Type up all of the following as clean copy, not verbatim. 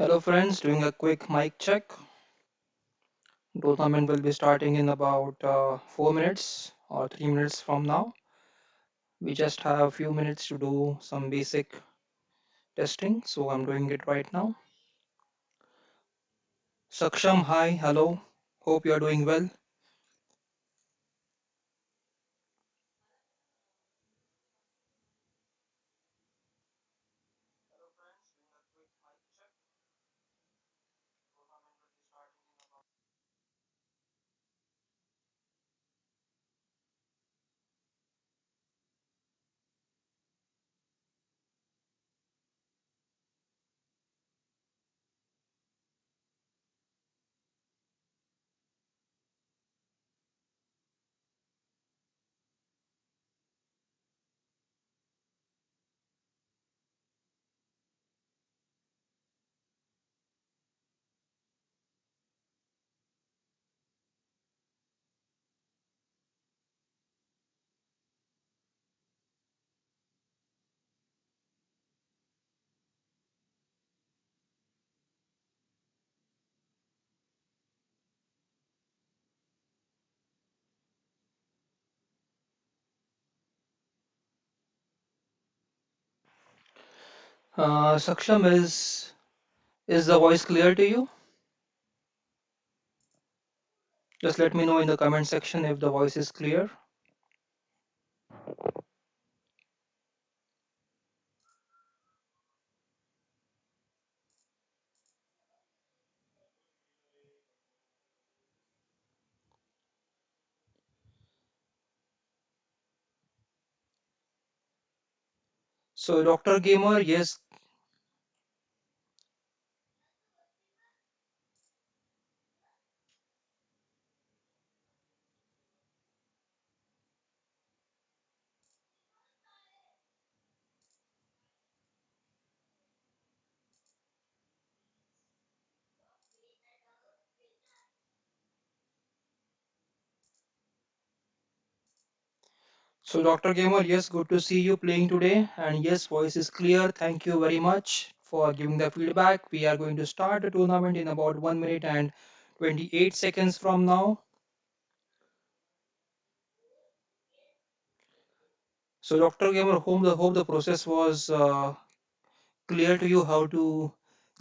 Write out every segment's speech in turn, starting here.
Hello friends, doing a quick mic check. Tournament will be starting in about 4 minutes or 3 minutes from now. We just have a few minutes to do some basic testing, so I'm doing it right now. Saksham, hi, hello. Hope you are doing well. Saksham, is the voice clear to you? Just let me know in the comment section if the voice is clear. So, Dr. Gamer, yes. So, Dr. Gamer, yes, good to see you playing today. And yes, voice is clear. Thank you very much for giving the feedback. We are going to start the tournament in about 1 minute and 28 seconds from now. So, Dr. Gamer, hope the process was clear to you how to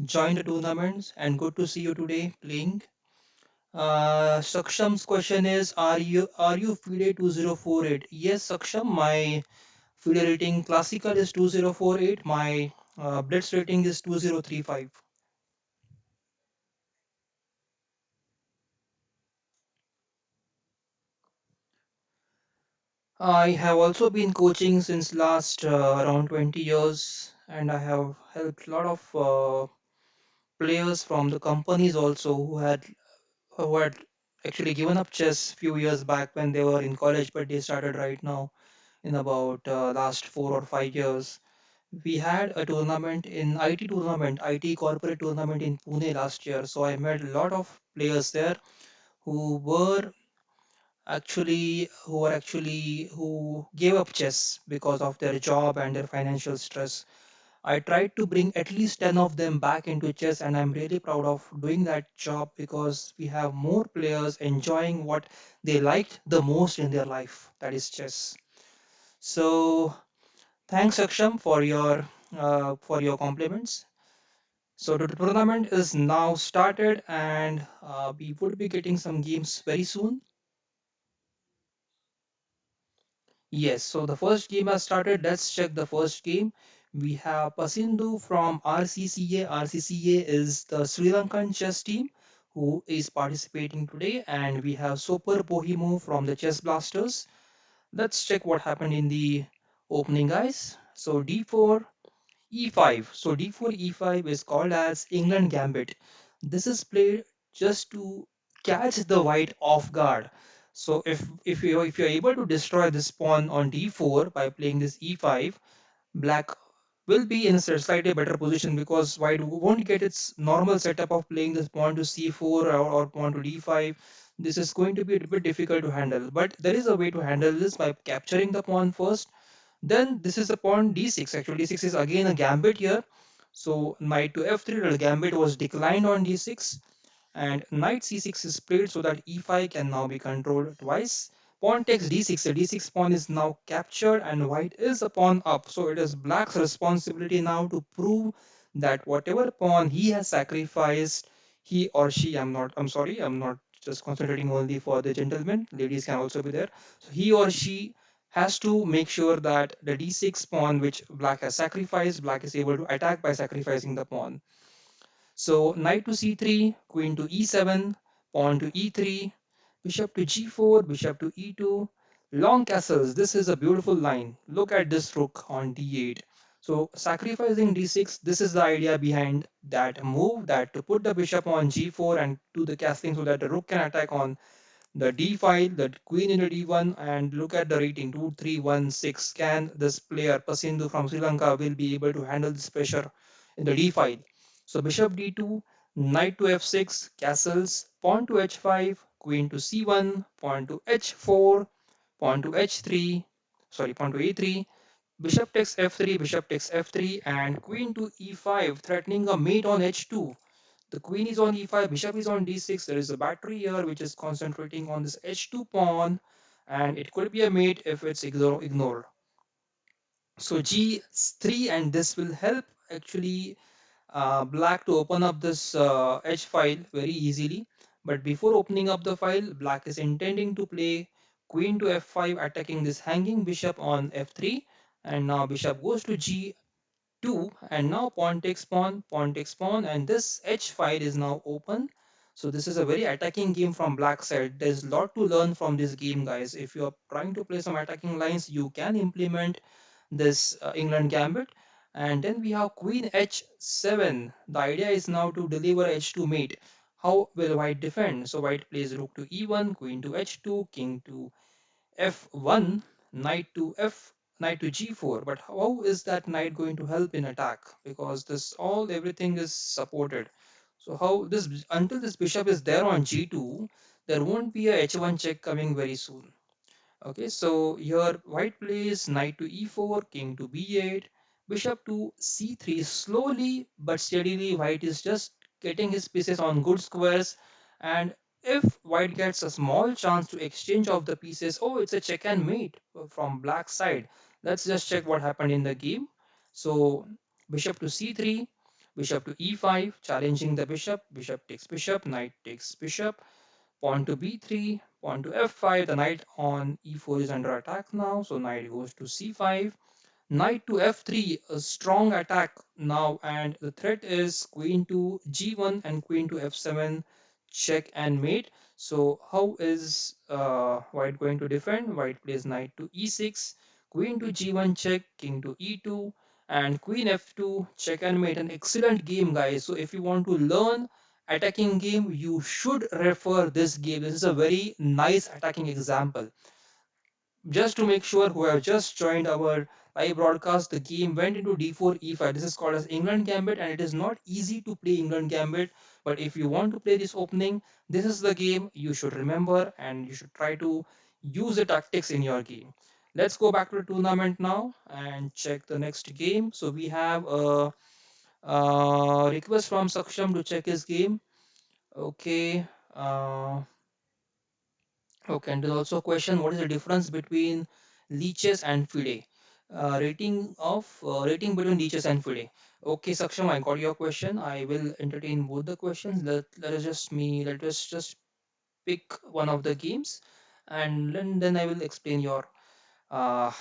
join the tournaments. And good to see you today playing. Saksham's question is, are you FIDE 2048? Yes, Saksham, my FIDE rating classical is 2048. My Blitz rating is 2035. I have also been coaching since last around 20 years, and I have helped a lot of players from the companies also who had actually given up chess few years back when they were in college, but they started right now in about last 4 or 5 years. We had a tournament in IT corporate tournament in Pune last year. So I met a lot of players there who gave up chess because of their job and their financial stress. I tried to bring at least 10 of them back into chess, and I'm really proud of doing that job because we have more players enjoying what they liked the most in their life, that is chess. So thanks Aksham for your compliments. So the tournament is now started, and we would be getting some games very soon. Yes, so the first game has started. Let's check the first game. We have Pasindu from RCCA. RCCA is the Sri Lankan chess team who is participating today, and we have Super Bohemo from the Chess Blasters. Let's check what happened in the opening, guys. So d4, e5. So d4, e5 is called as England Gambit. This is played just to catch the white off guard. So if you're able to destroy this pawn on d4 by playing this e5, black will be in a slightly better position because white won't get its normal setup of playing this pawn to c4 or pawn to d5. This is going to be a bit difficult to handle, but there is a way to handle this by capturing the pawn first. Then this is the pawn d6. Actually, d6 is again a gambit here. So knight to f3, the gambit was declined on d6, and knight c6 is played so that e5 can now be controlled twice. Pawn takes d6, the d6 pawn is now captured and white is a pawn up. So it is black's responsibility now to prove that whatever pawn he has sacrificed, he or she, I'm sorry, I'm not just concentrating only for the gentlemen, ladies can also be there. So he or she has to make sure that the d6 pawn which black has sacrificed, black is able to attack by sacrificing the pawn. So knight to c3, queen to e7, pawn to e3, bishop to g4, bishop to e2. Long castles. This is a beautiful line. Look at this rook on d8. So sacrificing d6, this is the idea behind that move, that to put the bishop on g4 and do the castling so that the rook can attack on the d file, the queen in the d1, and look at the rating 2316. Can this player Pasindu from Sri Lanka will be able to handle this pressure in the d file? So bishop d2, knight to f6, castles, pawn to h5, queen to c1, pawn to h4, pawn to h3, sorry, pawn to a3, bishop takes f3, bishop takes f3, and queen to e5, threatening a mate on h2. The queen is on e5, bishop is on d6. There is a battery here which is concentrating on this h2 pawn, and it could be a mate if it's ignored. So g3, and this will help actually black to open up this h file very easily. But before opening up the file, black is intending to play queen to f5, attacking this hanging bishop on f3, and now bishop goes to g 2, and now pawn takes pawn, and this h file is now open. So this is a very attacking game from black side. There's a lot to learn from this game, guys. If you're trying to play some attacking lines, you can implement this England gambit. And then we have queen h7. The idea is now to deliver h2 mate. How will white defend? So white plays rook to e1, queen to h2, king to f1, knight to g4. But how is that knight going to help in attack? Because this all everything is supported. So how this, until this bishop is there on g2, there won't be a h1 check coming very soon. Okay, so here white plays knight to e4, king to b8, bishop to c3. Slowly but steadily, white is just getting his pieces on good squares. And if white gets a small chance to exchange of the pieces, oh, it's a check and mate from black side. Let's just check what happened in the game. So bishop to c3, bishop to e5, challenging the bishop. Bishop takes bishop, knight takes bishop, pawn to b3, pawn to f5. The knight on e4 is under attack now, so knight goes to c5. Knight to f3, a strong attack now, and the threat is queen to g1 and queen to f7, check and mate. So how is white going to defend? White plays knight to e6, queen to g1 check, king to e2, and queen f2, check and mate. An excellent game, guys. So if you want to learn attacking game, you should refer this game. This is a very nice attacking example. Just to make sure who have just joined our live broadcast, the game went into d4 e5. This is called as England Gambit, and it is not easy to play England Gambit. But if you want to play this opening, this is the game you should remember, and you should try to use the tactics in your game. Let's go back to the tournament now and check the next game. So we have a request from Saksham to check his game. Okay. Uh, Okay, and there's also a question: what is the difference between leeches and FIDE? Rating between leeches and FIDE. Okay, Saksham, I got your question. I will entertain both the questions. Let us just pick one of the games, and then I will explain your uh,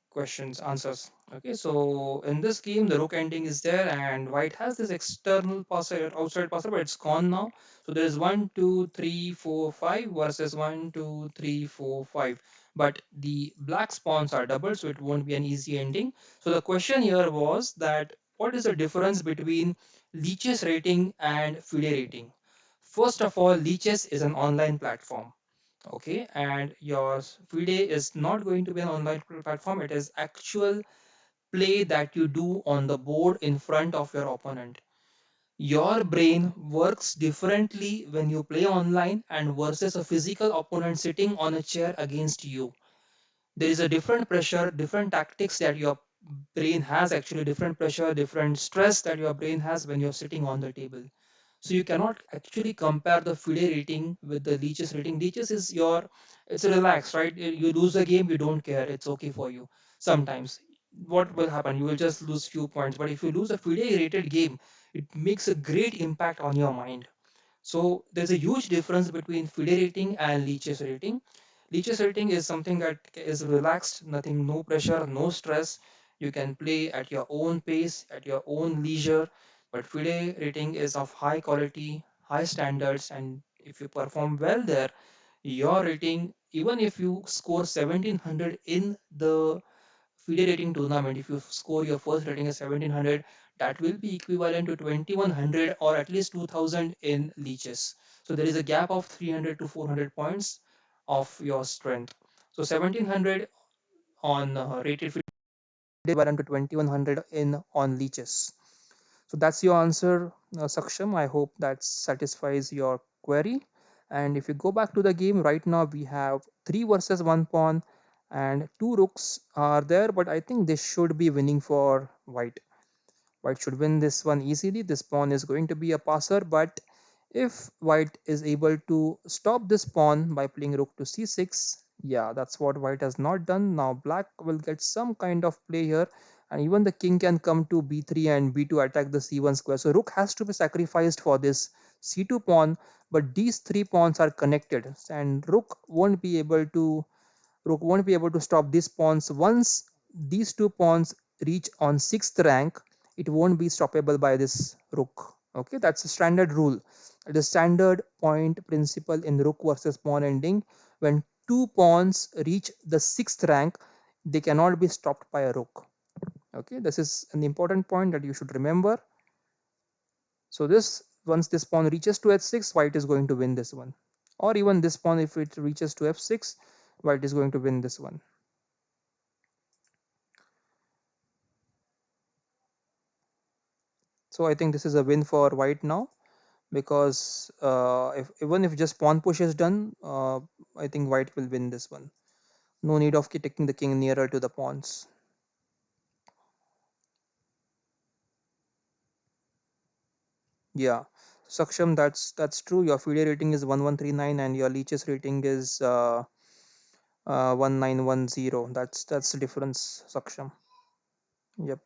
questions, answers. Okay, so in this game, the rook ending is there, and white has this external passer, outside passer, but it's gone now. So there is 1, 2, 3, 4, 5 versus 1, 2, 3, 4, 5. But the black spawns are double, so it won't be an easy ending. So the question here was that what is the difference between Leech's rating and FIDE rating? First of all, Leechess is an online platform. Okay, and your FIDE is not going to be an online platform. It is actual play that you do on the board in front of your opponent. Your brain works differently when you play online and versus a physical opponent sitting on a chair against you. There is a different pressure, different tactics that brain has actually different pressure, different stress that your brain has when you're sitting on the table. So you cannot actually compare the FIDE rating with the leeches rating. Leeches is your, it's relaxed, right? You lose the game, you don't care, it's okay for you. Sometimes what will happen, you will just lose few points, but if you lose a FIDE rated game, it makes a great impact on your mind. So there's a huge difference between FIDE rating and leeches rating. Leeches rating is something that is relaxed, nothing, no pressure, no stress. You can play at your own pace, at your own leisure. But FIDE rating is of high quality, high standards, and if you perform well there, your rating, even if you score 1700 in the FIDE rating tournament, if you score your first rating as 1700, that will be equivalent to 2100 or at least 2000 in leeches. So there is a gap of 300 to 400 points of your strength. So 1700 on rated FIDE equivalent to 2100 in on leeches. So that's your answer, Saksham. I hope that satisfies your query. And if you go back to the game right now, we have 3 versus 1 pawn and 2 rooks are there, but I think this should be winning for white. White should win this one easily. This pawn is going to be a passer, but if white is able to stop this pawn by playing rook to c6, yeah, that's what white has not done. Now black will get some kind of play here, and even the king can come to b3 and b2 attack the c1 square. So rook has to be sacrificed for this c2 pawn, but these 3 pawns are connected, and rook won't be able to stop these pawns. Once these 2 pawns reach on 6th rank, it won't be stoppable by this rook. Okay, that's a standard rule. The standard point principle in rook versus pawn ending. When 2 pawns reach the 6th rank, they cannot be stopped by a rook. Okay, this is an important point that you should remember. So this, once this pawn reaches to h6, white is going to win this one. Or even this pawn, if it reaches to f6, white is going to win this one. So I think this is a win for white now, because if even if just pawn push is done, I think white will win this one. No need of taking the king nearer to the pawns. Yeah, Saksham, that's true. Your FIDE rating is 1139 and your leeches rating is 1910. That's the difference, Saksham. Yep.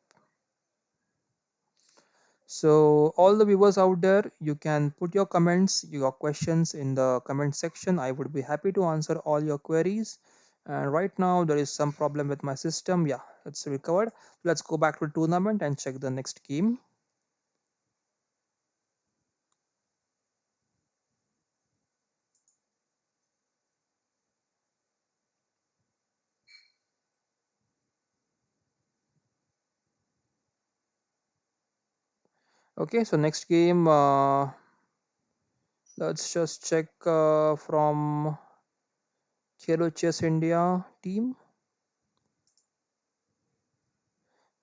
So all the viewers out there, you can put your comments, your questions in the comment section. I would be happy to answer all your queries. And right now there is some problem with my system. Yeah, it's recovered. Let's go back to the tournament and check the next game. Okay, so next game, let's just check from Khelo Chess India team.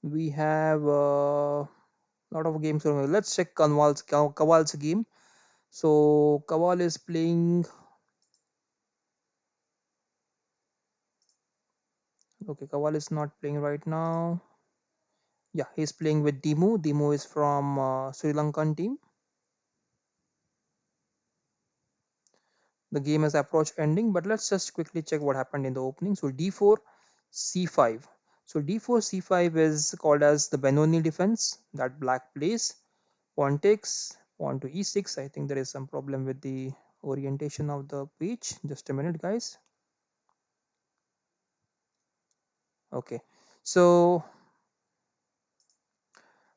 We have a lot of games going on. Let's check Kawal's game. So Kawal is playing. Okay, Kawal is not playing right now. Yeah, he's playing with Dimu. Dimu is from Sri Lankan team. The game has approached ending, but let's just quickly check what happened in the opening. So d4, c5. So d4, c5 is called as the Benoni defense that black plays. Pawn takes, pawn to e6. I think there is some problem with the orientation of the page. Just a minute, guys. Okay, so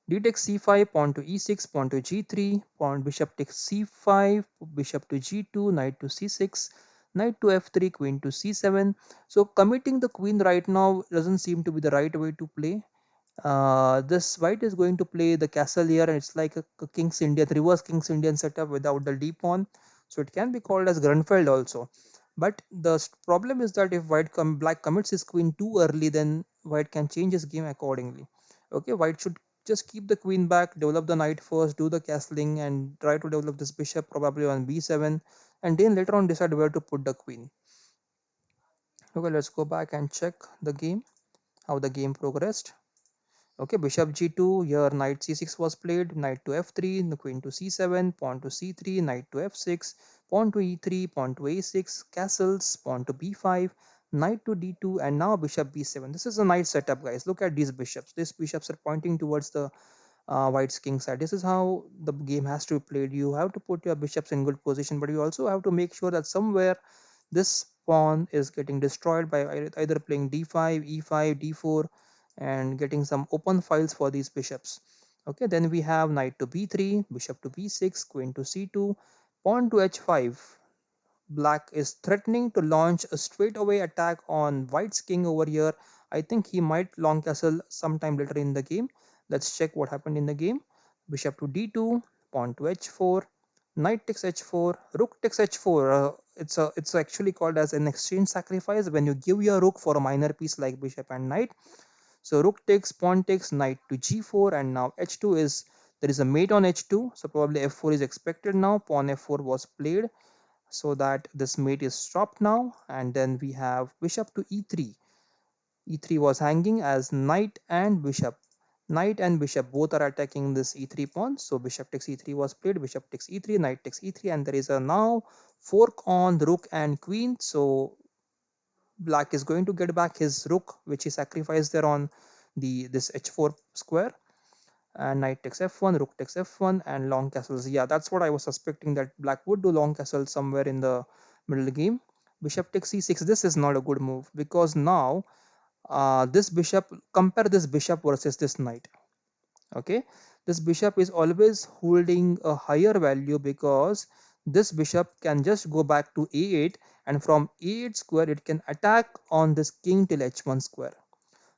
d takes c5, pawn to e6, pawn to g3, pawn bishop takes c5, bishop to g2, knight to c6, knight to f3, queen to c7. So committing the queen right now doesn't seem to be the right way to play. This white is going to play the castle here, and it's like a King's Indian, reverse King's Indian setup without the d pawn. So it can be called as Grunfeld also. But the problem is that if black commits his queen too early, then white can change his game accordingly. Okay, white should just keep the queen back, develop the knight first, do the castling, and try to develop this bishop probably on b7, and then later on decide where to put the queen. Okay, let's go back and check the game, how the game progressed. Okay, bishop g2, here knight c6 was played, knight to f3, the queen to c7, pawn to c3, knight to f6, pawn to e3, pawn to a6, castles, pawn to b5, knight to d2, and now bishop b7. This is a nice setup, guys. Look at these bishops. These bishops are pointing towards the white's king side. This is how the game has to be played. You have to put your bishops in good position, but you also have to make sure that somewhere this pawn is getting destroyed by either playing d5, e5, d4, and getting some open files for these bishops. Okay, then we have knight to b3, bishop to b6, queen to c2, pawn to h5. Black is threatening to launch a straightaway attack on white's king over here. I think he might long castle sometime later in the game. Let's check what happened in the game. Bishop to d2, pawn to h4, knight takes h4, rook takes h4. It's actually called as an exchange sacrifice when you give your rook for a minor piece like bishop and knight. So rook takes, pawn takes, knight to g4, and now h2 is, there is a mate on h2, so probably f4 is expected now. Pawn f4 was played so that this mate is stopped now, and then we have bishop to e3. E3 was hanging as knight and bishop. Knight and bishop both are attacking this e3 pawn, so bishop takes e3 was played, bishop takes e3, knight takes e3, and there is a now fork on the rook and queen. So black is going to get back his rook, which he sacrificed there on the this h4 square, and knight takes f1, rook takes f1, and long castles. Yeah, that's what I was suspecting, that black would do long castle somewhere in the middle of the game. Bishop takes c6. This is not a good move because now this bishop, compare this bishop versus this knight. Okay, this bishop is always holding a higher value because this bishop can just go back to a8, and from a8 square it can attack on this king till h1 square.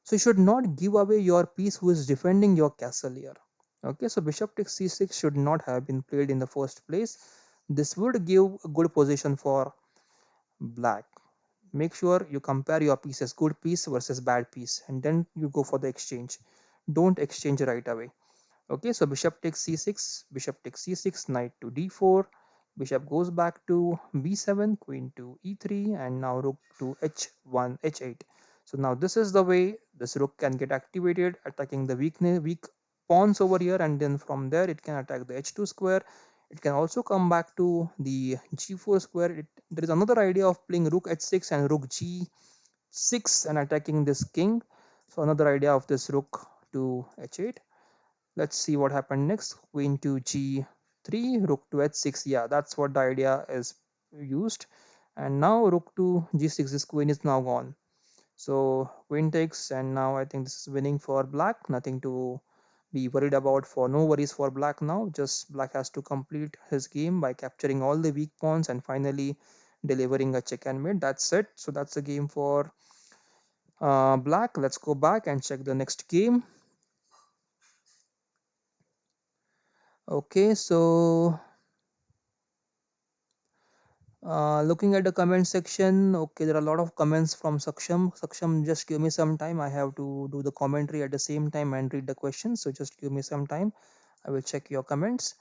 So you should not give away your piece who is defending your castle here. Okay, so bishop takes c6 should not have been played in the first place. This would give a good position for black. Make sure you compare your pieces, good piece versus bad piece, and then you go for the exchange. Don't exchange right away. Okay, so bishop takes c6, bishop takes c6, knight to d4, bishop goes back to b7, queen to e3, and now rook to h1, h8. So now this is the way this rook can get activated, attacking the weak pawns over here, and then from there it can attack the h2 square. It can also come back to the g4 square. There is another idea of playing rook h6 and rook g6 and attacking this king. So another idea of this rook to h8. Let's see what happened next. Queen to g3, rook to h6. Yeah, that's what the idea is used. And now rook to g6. This queen is now gone. So queen takes, and now I think this is winning for black. Nothing to be worried about, for no worries for black now. Just black has to complete his game by capturing all the weak pawns and finally delivering a check and mate. That's it. So that's the game for black. Let's go back and check the next game. Okay, so looking at the comment section, okay, there are a lot of comments from Saksham. Saksham, just give me some time. I have to do the commentary at the same time and read the questions. So just give me some time. I will check your comments.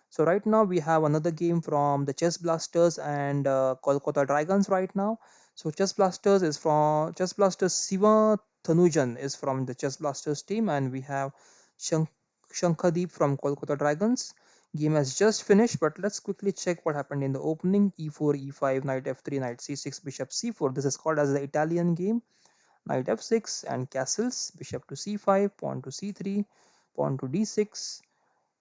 So right now we have another game from the Chess Blasters and Kolkata Dragons right now. So Chess Blasters Siva Tanujan is from the Chess Blasters team, and we have Shank- Shankadeep from Kolkata Dragons. Game has just finished, but let's quickly check what happened in the opening. E4, E5, Knight F3, Knight C6, Bishop C4. This is called as the Italian game. Knight F6 and castles. Bishop to C5, Pawn to C3, Pawn to D6,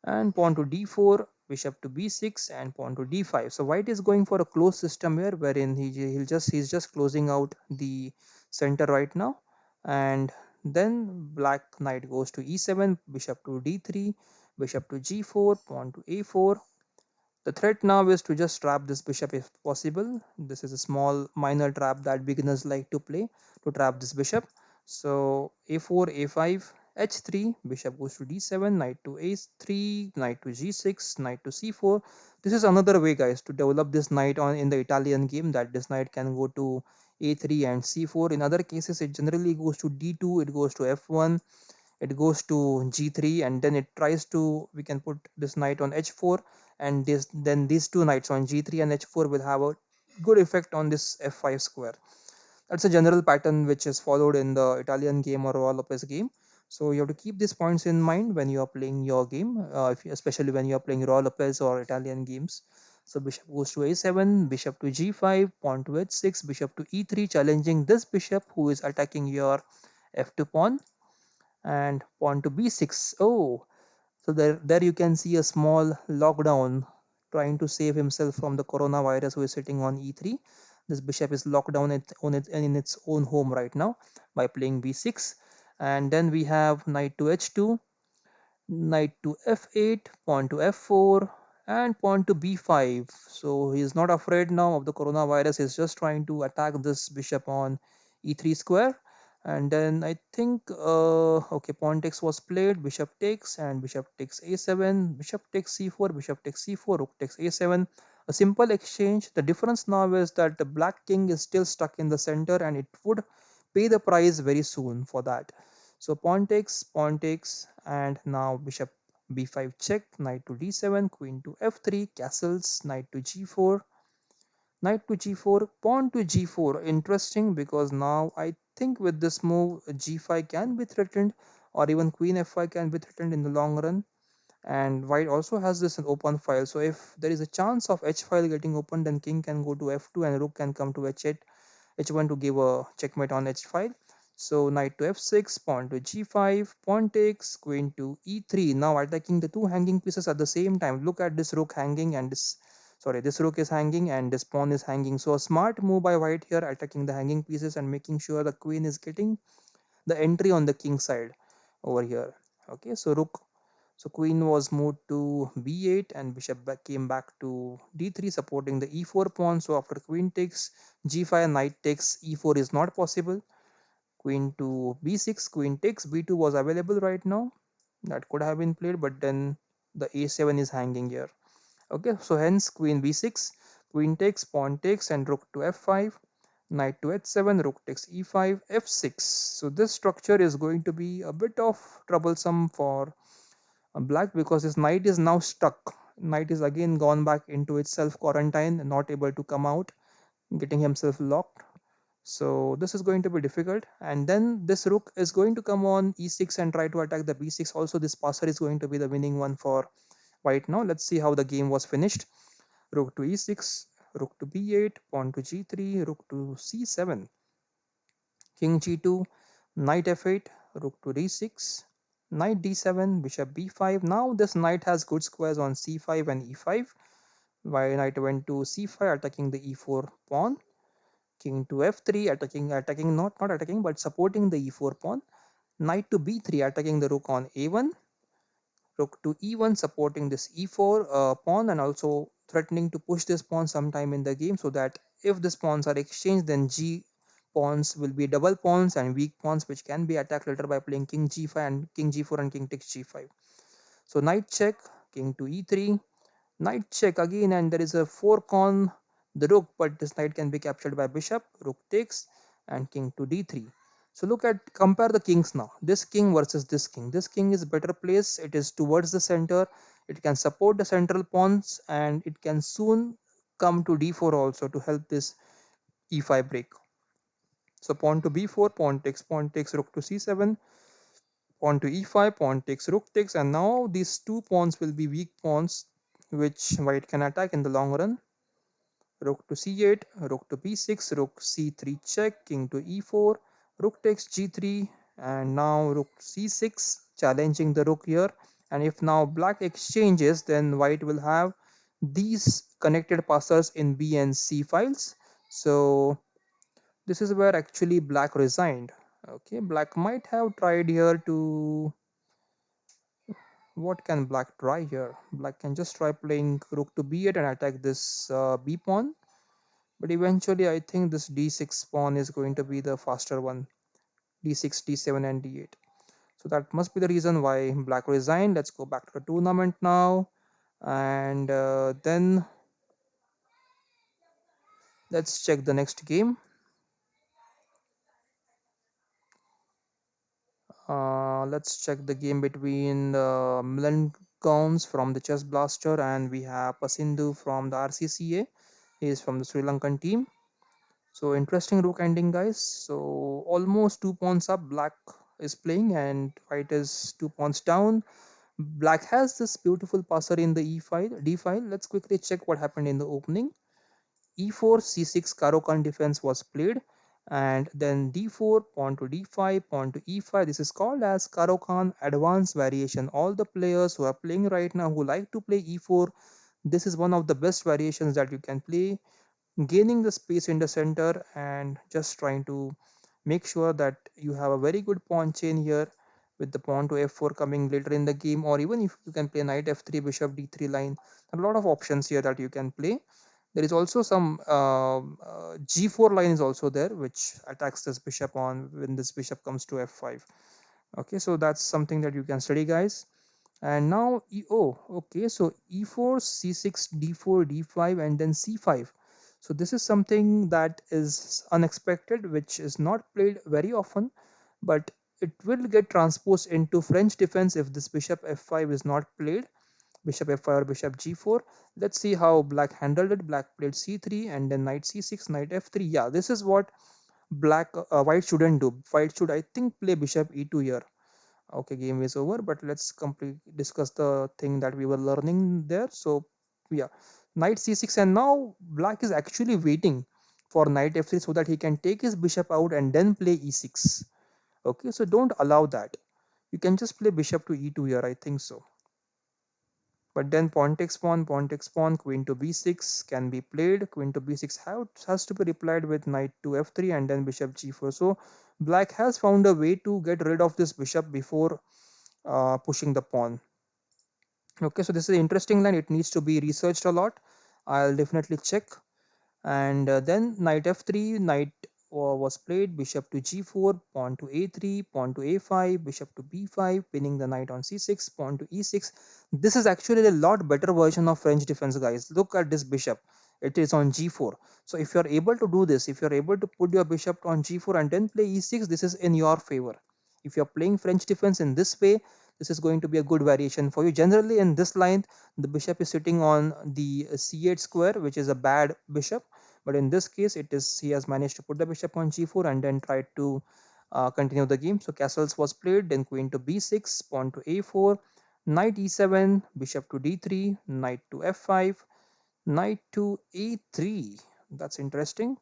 and pawn to d4, bishop to b6, and pawn to d5. So white is going for a close system here, wherein he's just closing out the center right now. And then black knight goes to e7, bishop to d3, bishop to g4, pawn to a4. The threat now is to just trap this bishop if possible. This is a small minor trap that beginners like to play to trap this bishop. So a4, a5, h3, bishop goes to d7, knight to a3, knight to g6, knight to c4. This is another way, guys, to develop this knight on in the Italian game, that this knight can go to a3 and c4. In other cases, it generally goes to d2, it goes to f1, it goes to g3, and then it tries to, we can put this knight on h4, and then these two knights on g3 and h4 will have a good effect on this f5 square. That's a general pattern which is followed in the Italian game or all of this game. So you have to keep these points in mind when you are playing your game, especially when you are playing Raw Lopez or Italian games. So bishop goes to a7, bishop to g5, pawn to h6, bishop to e3, challenging this bishop who is attacking your f2 pawn, and pawn to b6. Oh, so there you can see a small lockdown trying to save himself from the coronavirus who is sitting on e3. This bishop is locked down in its own home right now by playing b6. And then we have knight to h2, knight to f8, pawn to f4, and pawn to b5. So he's not afraid now of the coronavirus. He's just trying to attack this bishop on e3 square. And then I think, okay, pawn takes was played, bishop takes, and bishop takes a7, bishop takes c4, bishop takes c4, rook takes a7. A simple exchange. The difference now is that the black king is still stuck in the center, and it would pay the price very soon for that. So pawn takes, and now bishop b5 check, knight to d7, queen to f3, castles, knight to g4, knight to g4, pawn to g4. Interesting, because now I think with this move g5 can be threatened, or even queen f5 can be threatened in the long run. And white also has this an open file, so if there is a chance of h file getting opened, then king can go to f2 and rook can come to h8, h1 to give a checkmate on h file. So knight to f6, pawn to g5, pawn takes, queen to e3. Now attacking the two hanging pieces at the same time. Look at this rook hanging, and this, sorry, this rook is hanging and this pawn is hanging. So a smart move by white here, attacking the hanging pieces and making sure the queen is getting the entry on the king side over here. Okay, so queen was moved to b8, and bishop came back to d3, supporting the e4 pawn. So after queen takes g5, knight takes e4 is not possible. Queen to b6, queen takes b2 was available right now. That could have been played, but then the a7 is hanging here. Okay, so hence queen b6, queen takes, pawn takes, and rook to f5, knight to h7, rook takes e5, f6. So this structure is going to be a bit of troublesome for black, because his knight is now stuck. Knight is again gone back into itself quarantine, not able to come out, getting himself locked. So this is going to be difficult. And then this rook is going to come on e6 and try to attack the b6. Also, this passer is going to be the winning one for white now. Let's see how the game was finished. Rook to e6, rook to b8, pawn to g3, rook to c7, king g2, knight f8, rook to d6, knight d7, bishop b5. Now this knight has good squares on c5 and e5. While knight went to c5, attacking the e4 pawn, king to f3, attacking not attacking but supporting the e4 pawn, knight to b3, attacking the rook on a1, rook to e1, supporting this e4 pawn, and also threatening to push this pawn sometime in the game, so that if these pawns are exchanged, then g pawns will be double pawns and weak pawns which can be attacked later by playing king g5 and king g4 and king takes g5. So knight check, king to e3, knight check again, and there is a fork on the rook, but this knight can be captured by bishop, rook takes, and king to d3. So look at, compare the kings now. This king versus this king. This king is better placed. It is towards the center. It can support the central pawns, and it can soon come to d4 also to help this e5 break. So pawn to b4, pawn takes, rook to c7, pawn to e5, pawn takes, rook takes, and now these two pawns will be weak pawns which white can attack in the long run. Rook to c8, rook to b6, rook c3 check, king to e4, rook takes g3, and now rook c6, challenging the rook here. And if now black exchanges, then white will have these connected passers in b and c files. So this is where actually black resigned. Okay, black might have tried here to, what can black try here? Black can just try playing rook to b8 and attack this b pawn. But eventually, I think this d6 pawn is going to be the faster one. d6, d7, and d8. So that must be the reason why black resigned. Let's go back to the tournament now. And then let's check the next game. Let's check the game between Milan Gowns from the Chess Blaster, and we have Pasindu from the RCCA. He is from the Sri Lankan team. So interesting rook ending, guys. So almost 2 pawns up. Black is playing, and white is 2 pawns down. Black has this beautiful passer in the e file, d file. Let's quickly check what happened in the opening. E4 c6 Caro-Kann defense was played, and then d4 pawn to d5 pawn to e5. This is called as Caro-Kann advanced variation. All the players who are playing right now who like to play e4, this is one of the best variations that you can play, gaining the space in the center and just trying to make sure that you have a very good pawn chain here, with the pawn to f4 coming later in the game, or even if you can play knight f3 bishop d3 line. A lot of options here that you can play. There is also some g4 line is also there, which attacks this bishop on when this bishop comes to f5. Okay, so that's something that you can study, guys. And now oh, okay, so e4 c6 d4 d5 and then c5. So this is something that is unexpected, which is not played very often, but it will get transposed into French defense if this bishop f5 is not played. Bishop f5 or bishop g4. Let's see how black handled it. Black played c3 and then knight c6, knight f3. Yeah, this is what white shouldn't do. White should, I think, play bishop e2 here. Okay, game is over, but let's complete discuss the thing that we were learning there. So yeah, knight c6, and now black is actually waiting for knight f3 so that he can take his bishop out and then play e6. Okay, so don't allow that. You can just play bishop to e2 here, I think so. But then pawn takes pawn, queen to b6 can be played. Queen to b6 has to be replied with knight to f3 and then bishop g4. So black has found a way to get rid of this bishop before pushing the pawn. Okay, so this is an interesting line. It needs to be researched a lot. I'll definitely check. And then knight f3, knight was played, bishop to g4, pawn to a3, pawn to a5, bishop to b5, pinning the knight on c6, pawn to e6. This is actually a lot better version of French defense, guys. Look at this bishop. It is on g4. So if you're able to do this, if you're able to put your bishop on g4 and then play e6, this is in your favor. If you're playing French defense in this way, this is going to be a good variation for you. Generally in this line, the bishop is sitting on the c8 square, which is a bad bishop, but in this case it is he has managed to put the bishop on g4 and then tried to continue the game. So castles was played, then queen to b6, pawn to a4, knight e7, bishop to d3, knight to f5, knight to a3. That's interesting.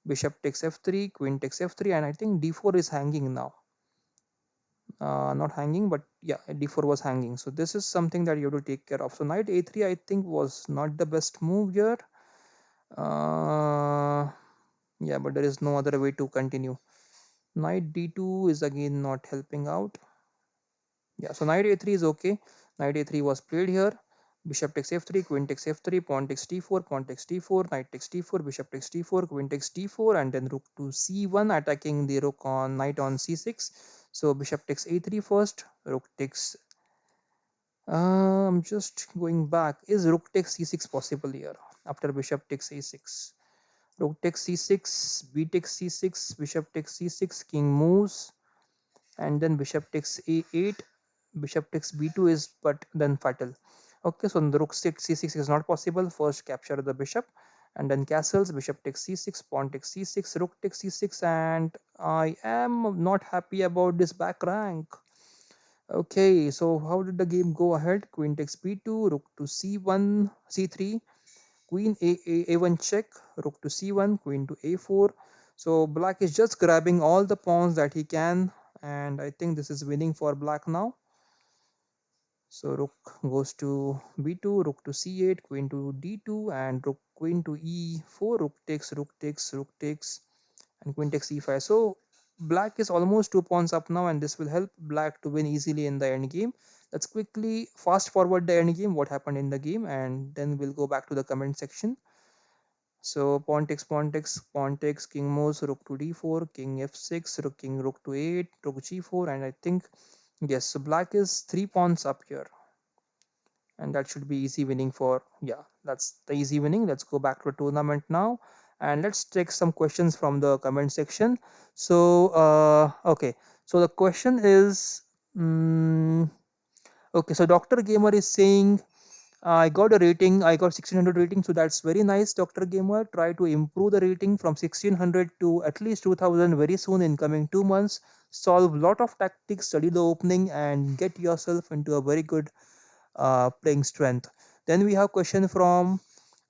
Bishop takes f3, queen takes f3, and I think d4 is hanging now. Not hanging, but yeah, d4 was hanging. So this is something that you have to take care of. So knight a3 I think was not the best move here. Yeah, but there is no other way to continue. Knight d2 is again not helping out. Yeah, so knight a3 is okay. Knight a3 was played here. Bishop takes f3, queen takes f3, pawn takes d4, pawn takes d4, knight takes d4, bishop takes d4, queen takes d4, and then rook to c1, attacking the rook on knight on c6. So bishop takes a3 first, rook takes. I'm just going back. Is rook takes c6 possible here after bishop takes a6? Rook takes c6, b takes c6, bishop takes c6, king moves, and then bishop takes a8, bishop takes b2 is but then fatal. Okay, so the rook takes c6 is not possible. First capture the bishop and then castles. Bishop takes c6, pawn takes c6, rook takes c6, and I am not happy about this back rank. Okay, so how did the game go ahead? Queen takes b2, rook to c1, c3, queen a1 check, rook to c1, queen to a4. So black is just grabbing all the pawns that he can, and I think this is winning for black now. So rook goes to b2, rook to c8, queen to d2, and rook queen to e4. Rook takes, rook takes, rook takes, and queen takes e5. So black is almost 2 pawns up now, and this will help black to win easily in the end game. Let's quickly fast forward the end game, what happened in the game, and then we'll go back to the comment section. So pawn takes, pawn takes, pawn takes, king moves, rook to d4, king f6, rook king, rook to 8, rook g4, and I think yes. So black is 3 pawns up here, and that should be easy winning for, yeah, that's the easy winning. Let's go back to the tournament now, and let's take some questions from the comment section. So okay, so the question is, okay, so Dr. Gamer is saying, I got a rating. I got 1600 rating, so that's very nice, Dr. Gamer. Try to improve the rating from 1600 to at least 2000 very soon in coming 2 months. Solve lot of tactics, study the opening, and get yourself into a very good playing strength. Then we have question from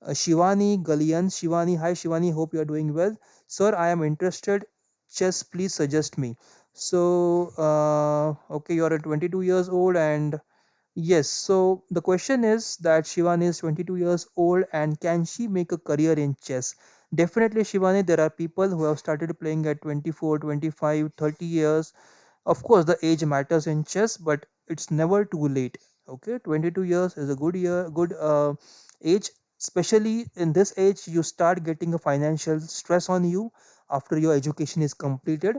Shivani Galian. Shivani, hi Shivani, hope you are doing well. Sir, I am interested. Chess, please suggest me. So, okay, you are 22 years old and yes, so the question is that Shivani is 22 years old and can she make a career in chess? Definitely, Shivani, there are people who have started playing at 24, 25, 30 years. Of course, the age matters in chess, but it's never too late. Okay, 22 years is a good age. Especially in this age, you start getting a financial stress on you after your education is completed.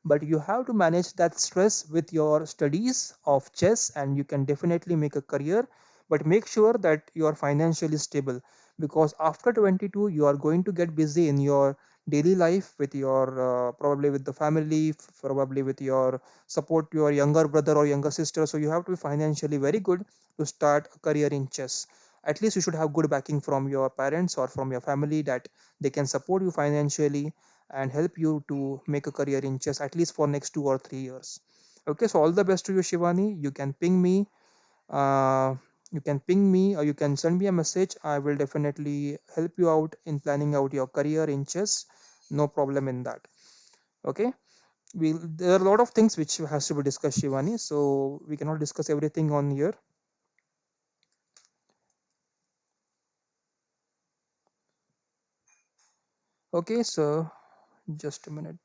But you have to manage that stress with your studies of chess, and you can definitely make a career. But make sure that you are financially stable because after 22, you are going to get busy in your daily life with your probably with the family, probably with your support your younger brother or younger sister, so you have to be financially very good to start a career in chess. At least you should have good backing from your parents or from your family that they can support you financially and help you to make a career in chess at least for next 2 or 3 years. Okay, so all the best to you, Shivani. uh, you can ping me or you can send me a message. I will definitely help you out in planning out your career in chess. No problem in that. Okay, there are a lot of things which has to be discussed, Shivani, so we cannot discuss everything on here. Okay, so just a minute.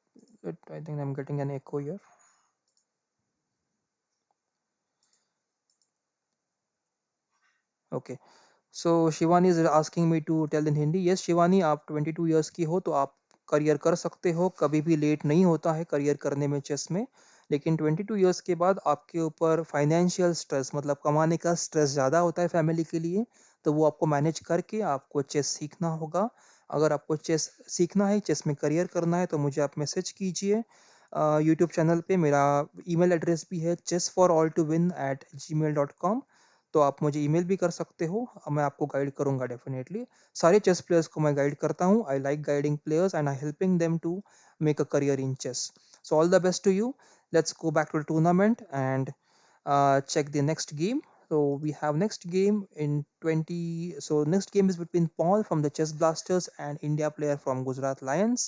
I think I'm getting an echo here. Okay, so Shivani is asking me to tell in Hindi. Yes Shivani, आप 22 years की हो तो आप career कर सकते हो. कभी भी लेट नहीं होता है करियर करने में चेस में. लेकिन 22 ईयर्स के बाद आपके ऊपर फाइनेंशियल स्ट्रेस मतलब कमाने का स्ट्रेस ज़्यादा होता है फैमिली के लिए. तो वो आपको मैनेज करके आपको चेस सीखना होगा. अगर आपको चेस सीखना है, चेस में करियर करना है, तो मुझे आप मैसेज कीजिए. यूट्यूब चैनल पे मेरा ईमेल एड्रेस भी है chess4all2win@gmail.com. तो आप मुझे ईमेल भी कर सकते हो. मैं आपको गाइड करूंगा डेफिनेटली. सारे चेस प्लेयर्स को मैं गाइड करता हूँ. I like guiding players and I helping them to make a career in chess. So all the best to you. Let's go back to the tournament and check the next game. So we have next game in 20. So next game is between Paul from the Chess Blasters and India player from Gujarat Lions.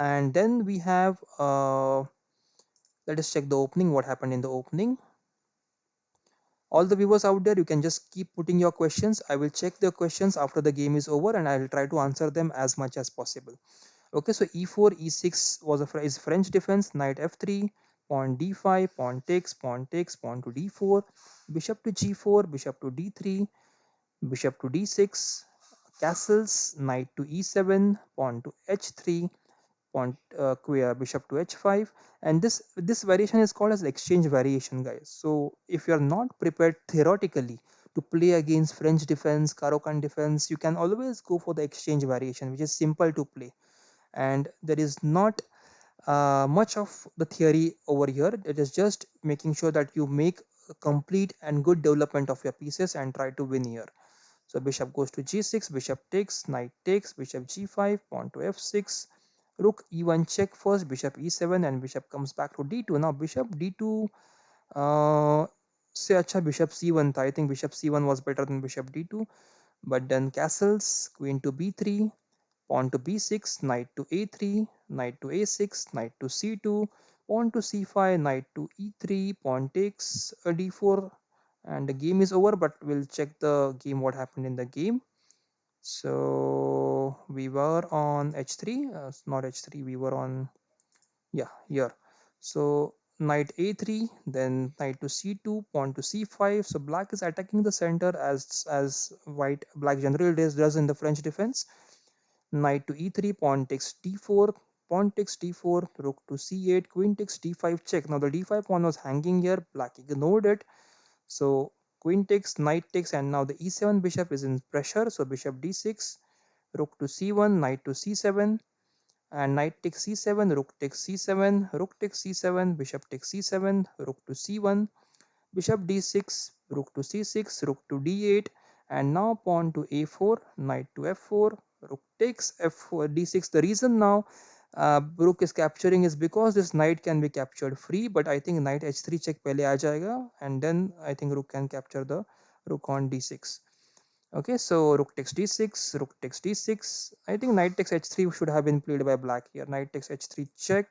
And then we have let us check the opening. What happened in the opening? All the viewers out there, you can just keep putting your questions. I will check the questions after the game is over and I will try to answer them as much as possible. Okay, so e4 e6 was is French defense. Knight f3, pawn d5, pawn takes, pawn to d4, bishop to g4, bishop to d3, bishop to d6, castles, knight to e7, pawn to h3, pawn bishop to h5. And this variation is called as exchange variation, guys. So if you are not prepared theoretically to play against French defense, Caro-Kann defense, you can always go for the exchange variation, which is simple to play. And there is not much of the theory over here. It is just making sure that you make a complete and good development of your pieces and try to win here. So bishop goes to g6, bishop takes, knight takes, bishop g5, pawn to f6, rook e1 check first, bishop e7, and bishop comes back to d2. Now bishop d2 से अच्छा bishop c1 था. I think bishop c1 was better than bishop d2. But then castles, queen to b3, pawn to b6, knight to a3, knight to a6, knight to c2, pawn to c5, knight to e3, pawn takes d4, and the game is over. But we'll check the game, what happened in the game. So we were on h3, not h3, we were on, yeah, here. So knight a3, then knight to c2, pawn to c5. So black is attacking the center as white black generally does in the French defense. Knight to e3, pawn takes d4, pawn takes d4, rook to c8, queen takes d5 check. Now the d5 pawn was hanging here, black ignored it. So queen takes, knight takes, and now the e7 bishop is in pressure. So bishop d6, rook to c1, knight to c7, and knight takes c7, rook takes c7, rook takes c7, bishop takes c7, rook to c1, bishop d6, rook to c6, rook to d8, And now pawn to a4, knight to f4, rook takes f4 d6. The reason now rook is capturing is because this knight can be captured free, but I think knight h3 check pehle aa jayega, and then I think rook can capture the rook on d6. Okay, so rook takes d6, rook takes d6. I think knight takes h3 should have been played by black here. Knight takes h3 check,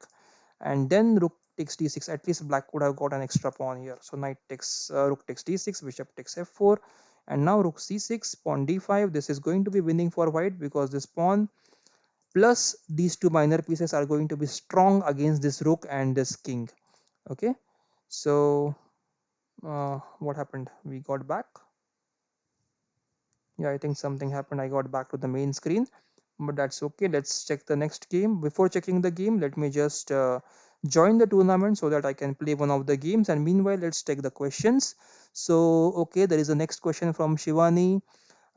and then rook takes d6. At least black would have got an extra pawn here. So knight takes rook takes d6, bishop takes f4, and now rook c6, pawn d5. This is going to be winning for white because this pawn plus these two minor pieces are going to be strong against this rook and this king. Okay, so what happened? We got back. Yeah, I think something happened. I got back to the main screen, but that's okay. Let's check the next game. Before checking the game, let me just join the tournament so that I can play one of the games. And meanwhile, let's take the questions. So, okay, there is a next question from Shivani.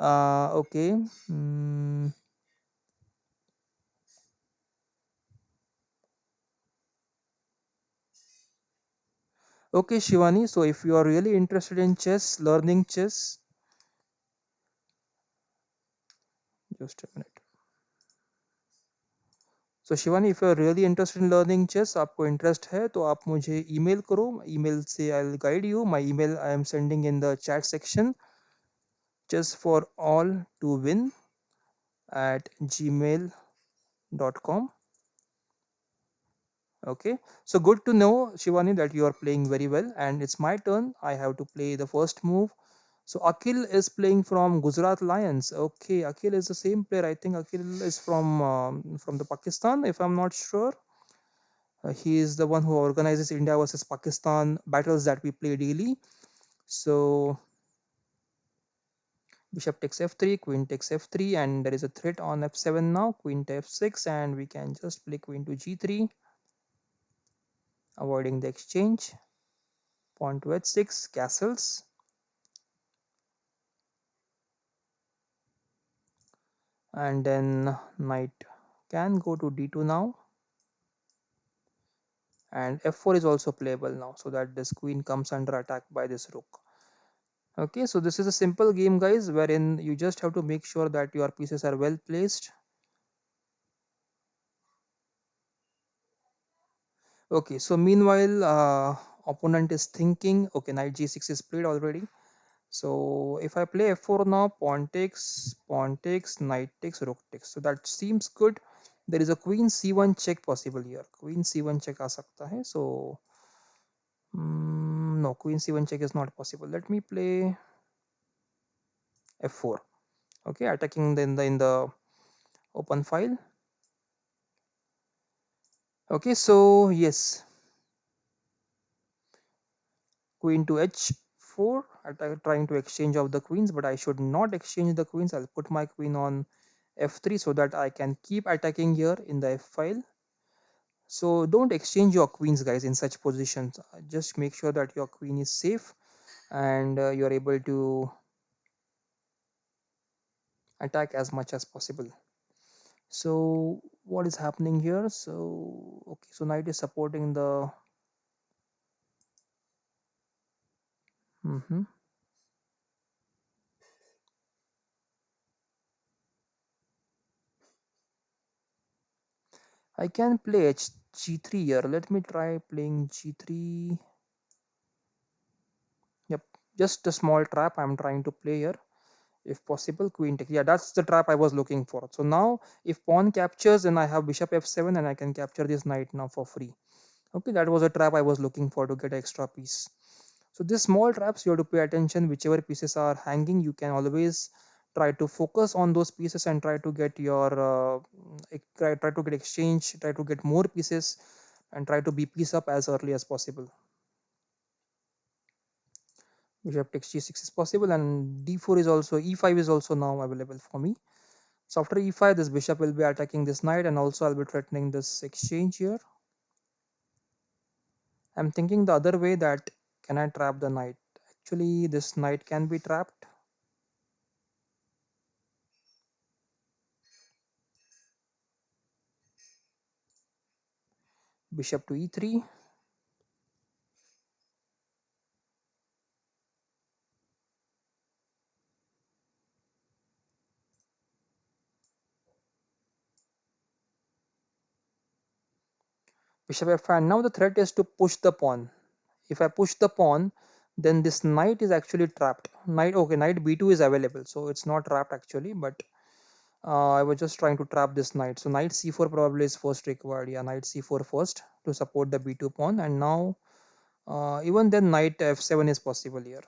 Okay. Okay, Shivani. So, if you are really interested in chess, learning chess, just a minute. So Shivani, if you are really interested in learning chess, आपको interest है तो आप मुझे email करो. Email से I'll guide you. My email I am sending in the chat section. Chess for all to win at gmail.com. Okay, so good to know, Shivani, that you are playing very well, and it's my turn. I have to play the first move. So Akhil is playing from Gujarat Lions. Okay, Akhil is the same player. I think Akhil is from the Pakistan, if I'm not sure. He is the one who organizes India versus Pakistan battles that we play daily. So bishop takes f3, queen takes f3, and there is a threat on f7 now. Queen to f6, and we can just play queen to g3, avoiding the exchange. Pawn to h6, castles, and then knight can go to d2 now, and f4 is also playable now, so that this queen comes under attack by this rook. Okay, so this is a simple game, guys, wherein you just have to make sure that your pieces are well placed. Okay, so meanwhile, opponent is thinking, okay, knight g6 is played already. So if I play f4 now, pawn takes, knight takes, rook takes. So that seems good. There is a queen c1 check possible here. Queen c1 check aa sakta hai. So no, queen c1 check is not possible. Let me play f4. Okay, attacking in the open file. Okay, so yes, queen to h4, trying to exchange of the queens, but I should not exchange the queens. I'll put my queen on f3 so that I can keep attacking here in the f file. So don't exchange your queens, guys, in such positions. Just make sure that your queen is safe and you're able to attack as much as possible. So what is happening here? So okay, so knight is supporting the mhm. I can play g3 here. Let me try playing g3. Yep, just a small trap I'm trying to play here. If possible, queen take. Yeah, that's the trap I was looking for. So now, if pawn captures, then I have bishop f7, and I can capture this knight now for free. Okay, that was a trap I was looking for to get extra piece. So these small traps, you have to pay attention. Whichever pieces are hanging, you can always try to focus on those pieces and try to get your try to get exchange, try to get more pieces, and try to be piece up as early as possible. Bishop takes g6 is possible, and d4 is also, e5 is also now available for me. So after e5, this bishop will be attacking this knight, and also I'll be threatening this exchange here. I'm thinking the other way, that can I trap the knight? Actually, this knight can be trapped. Bishop to e3. Bishop f5. Now the threat is to push the pawn. If I push the pawn, then this knight is actually trapped. Knight, okay, knight b2 is available, so it's not trapped actually, but I was just trying to trap this knight. So knight c4 probably is first required. Yeah, knight c4 first to support the b2 pawn, and now even then knight f7 is possible here.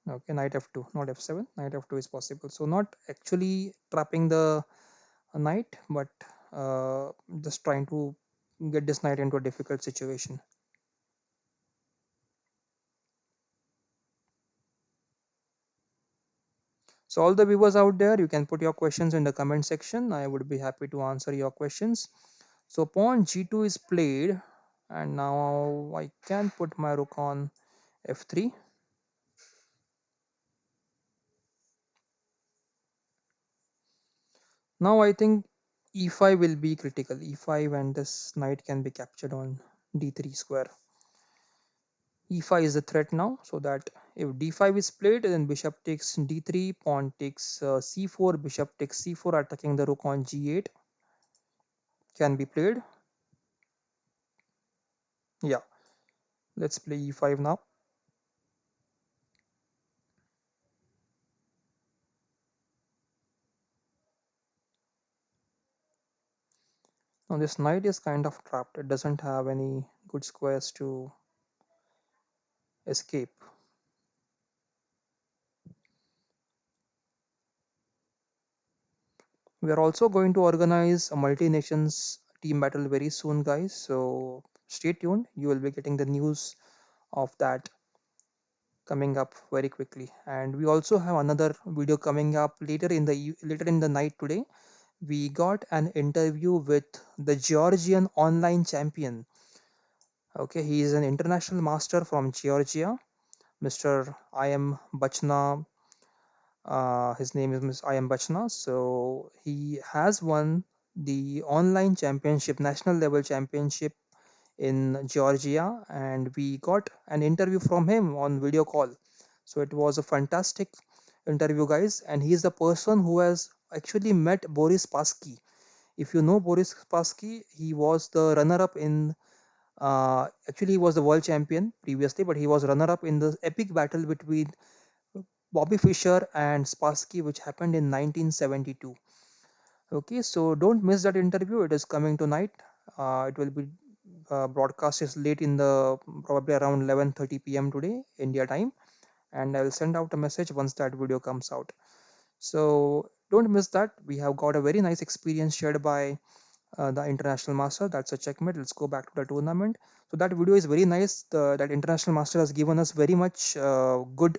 Okay, knight f2, not f7. Knight f2 is possible. So not actually trapping the knight, but just trying to get this knight into a difficult situation. So all the viewers out there, you can put your questions in the comment section. I would be happy to answer your questions. So pawn g2 is played, and now I can put my rook on f3. Now I think e5 will be critical. E5, and this knight can be captured on d3 square. E5 is the threat now, so that if d5 is played, then bishop takes d3, pawn takes c4, bishop takes c4, attacking the rook on g8 can be played. Yeah, let's play e5 now. Now this knight is kind of trapped. It doesn't have any good squares to escape. We are also going to organize a multi-nations team battle very soon, guys. So stay tuned. You will be getting the news of that coming up very quickly. And we also have another video coming up later in the night today. We got an interview with the Georgian online champion. Okay, he is an international master from Georgia, Mr. I am Bachna. His name is Miss I am Bachna. So he has won the online championship, national level championship in Georgia, and we got an interview from him on video call. So it was a fantastic interview, guys. And he is the person who has actually met Boris Spassky. If you know Boris Spassky, he was the runner-up in. Actually, he was the world champion previously, but he was runner-up in the epic battle between Bobby Fischer and Spassky, which happened in 1972. Okay, so don't miss that interview. It is coming tonight. It will be broadcast is late in the probably around 11:30 p.m. today India time, and I will send out a message once that video comes out. So don't miss that. We have got a very nice experience shared by the international master. That's a checkmate. Let's go back to the tournament. So that video is very nice. That international master has given us very much good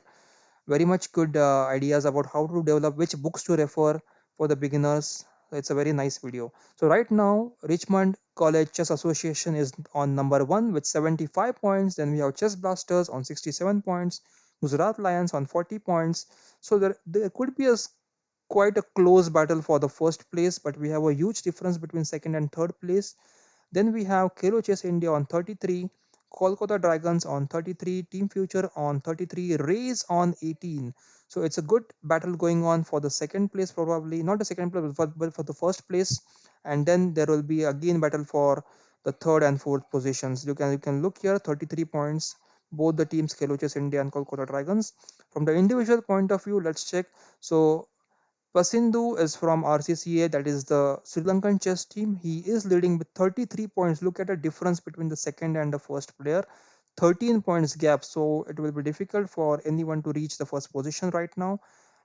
ideas about how to develop, which books to refer for the beginners. It's a very nice video. So right now Richmond College Chess Association is on number 1 with 75 points. Then we have Chess Blasters on 67 points, Gujarat Lions on 40 points. So there could be quite a close battle for the first place, but we have a huge difference between second and third place. Then we have Khelo Chess India on 33, Kolkata Dragons on 33, Team Future on 33, Rays on 18. So it's a good battle going on for the second place, probably not the second place, but for the first place. And then there will be again battle for the third and fourth positions. You can look here, 33 points. Both the teams, Khelo Chess India and Kolkata Dragons. From the individual point of view, let's check. So Pasindu is from RCCA, that is the Sri Lankan chess team. He is leading with 33 points. Look at the difference between the second and the first player. 13 points gap. So it will be difficult for anyone to reach the first position right now.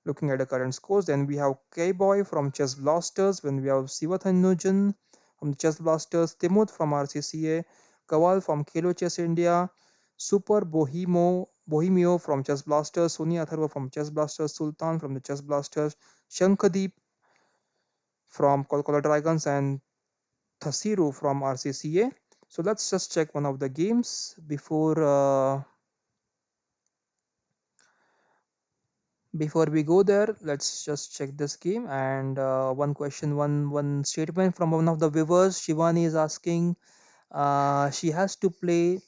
Looking at the current scores, then we have K-Boy from Chess Blasters. When we have Sivathanujan from Chess Blasters, Timut from RCCA, Kawal from Khelo Chess India, Super Bohemio from Chess Blasters, Sonia Atharva from Chess Blasters, Sultan from the Chess Blasters, Shankadeep from Kolkata Dragons, and Thasiru from RCCA. So let's just check one of the games before we go there. Let's just check this game. And one question, one statement from one of the viewers. Shivani is asking. She has to play.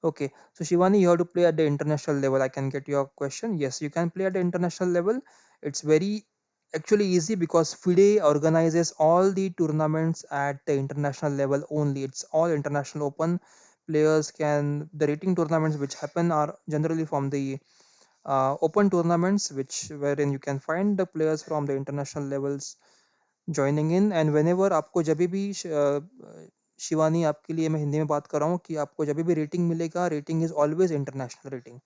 Okay, so Shivani, you have to play at the international level. I can get your question. Yes, you can play at the international level. It's very Actually easy because FIDE organizes all the tournaments at the international level only. It's all international open. Players can, the rating tournaments which happen are generally from the open tournaments, which wherein you can find the players from the international levels joining in. And whenever आपको जब भी शिवानी आपके लिए मैं हिंदी में बात कर रहा हूँ कि आपको जब भी रेटिंग मिलेगा, rating is always international rating.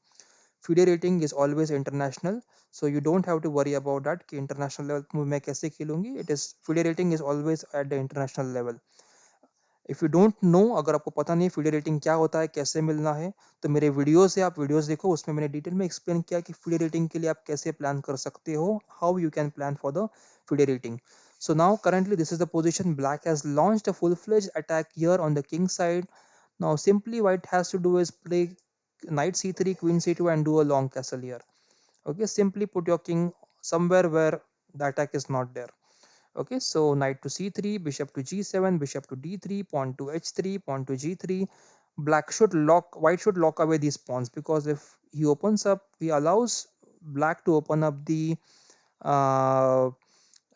FIDE rating is always international, so you don't have to worry about that कि international level में मैं कैसे खेलूंगी. It is FIDE rating is always at the international level. If you don't know, अगर आपको पता नहीं FIDE rating क्या होता है, कैसे मिलना है, तो मेरे वीडियोस है, आप वीडियोस देखो, उसमें मैंने डिटेल में एक्सप्लेन किया कि FIDE रेटिंग के लिए आप कैसे प्लान कर सकते हो, how you can plan for the FIDE rating. So now currently this is the position. Black has launched a full-fledged attack here on the king side. Now simply white has to do is play knight c3, queen c2 and do a long castle here. Okay, simply put your king somewhere where the attack is not there. Okay, so knight to c3, bishop to g7, bishop to d3, pawn to h3, pawn to g3. Black should lock, white should lock away these pawns, because if he opens up, he allows black to open up the uh,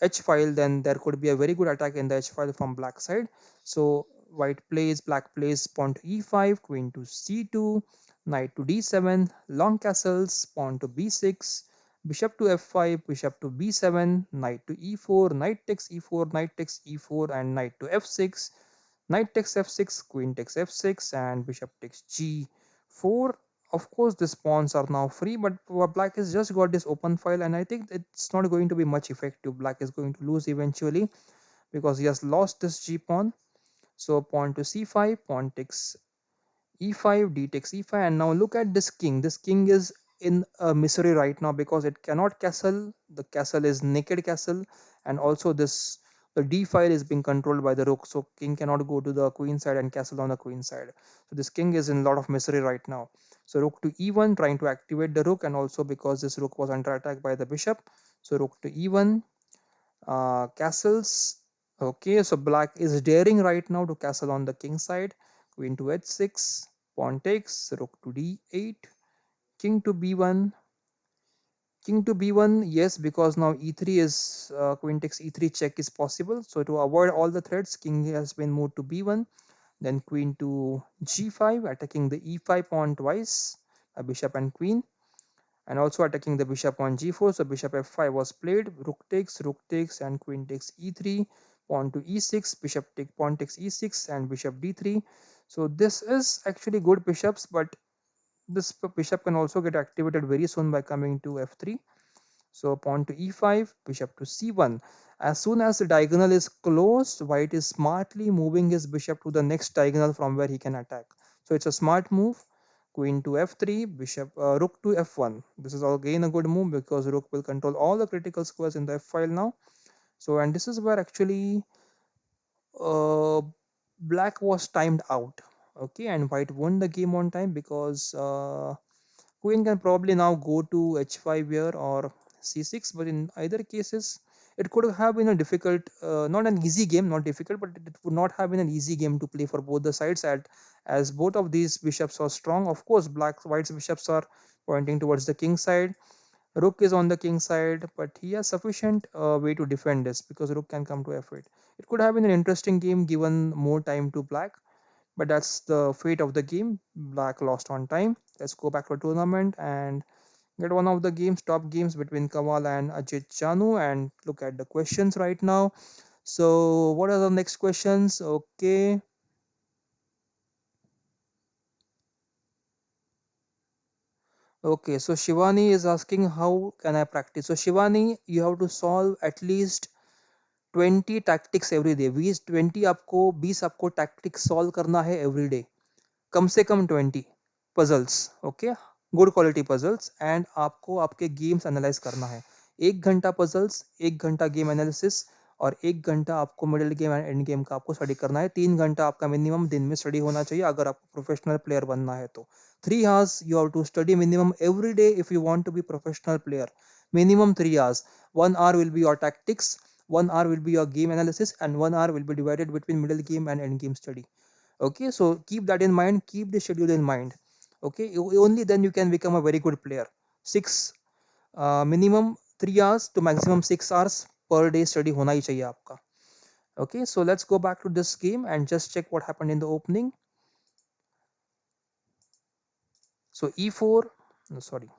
h file, then there could be a very good attack in the h file from black side. So white plays, black plays pawn to e5, queen to c2, knight to d7, long castles, pawn to b6, bishop to f5, bishop to b7, knight to e4, knight takes e4, knight takes e4, and knight to f6, knight takes f6, queen takes f6, and bishop takes g4. Of course, these pawns are now free, but black has just got this open file, and I think it's not going to be much effective. Black is going to lose eventually because he has lost this g pawn. So pawn to c5, pawn takes e5, d takes e5, and now look at this king. This king is in a misery right now because it cannot castle. The castle is naked castle, and also this the d file is being controlled by the rook, so king cannot go to the queen side and castle on the queen side. So this king is in a lot of misery right now. So rook to e1, trying to activate the rook, and also because this rook was under attack by the bishop, so rook to e1, castles. Okay, so black is daring right now to castle on the king side. Queen to h6, pawn takes, rook to d8, king to b1, king to b1. Yes, because now e3 is queen takes e3 check is possible. So to avoid all the threats, king has been moved to b1. Then queen to g5, attacking the e5 pawn twice, a bishop and queen, and also attacking the bishop on g4. So bishop f5 was played, rook takes, and queen takes e3, pawn to e6, pawn takes e6, and bishop d3. So this is actually good bishops, but this bishop can also get activated very soon by coming to f3. So pawn to e5, bishop to c1. As soon as the diagonal is closed, white is smartly moving his bishop to the next diagonal from where he can attack. So it's a smart move. Queen to f3, rook to f1. This is again a good move because rook will control all the critical squares in the f file now. So, and this is where actually uh, black was timed out. Okay, and white won the game on time because queen can probably now go to h5 here or c6, but in either cases it could have been a difficult, not an easy game, not difficult, but it would not have been an easy game to play for both the sides, as both of these bishops are strong. Of course, white's bishops are pointing towards the king side, rook is on the king side, but he has sufficient way to defend this because rook can come to f8. It could have been an interesting game given more time to black, but that's the fate of the game. Black lost on time. Let's go back to the tournament and get one of the top games between Kamal and Ajit Chanu, and look at the questions right now. So what are the next questions? Okay, so Shivani is asking how can I practice. So Shivani, you have to solve at least 20 tactics every day. 20 आपको tactics solve करना है every day. कम से कम 20 puzzles. Okay, good quality puzzles, and आपको आपके games analyse करना है. 1 घंटा puzzles, 1 घंटा गेम एनालिसिस, और 1 घंटा आपको middle game and end game का आपको स्टडी करना है. 3 घंटा आपका मिनिमम दिन में स्टडी होना चाहिए अगर आपको प्रोफेशनल प्लेयर बनना है तो. 3 hours you have to study minimum every day if you want to be professional player. Minimum 3 hours. 1 hour will be your tactics, 1 hour will be your game analysis, and 1 hour will be divided between middle game and end game study. Okay, so keep that in mind, keep the schedule in mind. Okay, only then you can become a very good player. 6 minimum 3 hours to maximum 6 hours per day study होना ही चाहिए आपका. Okay, so let's go back to this game and just check what happened in the opening. So e4, no, sorry,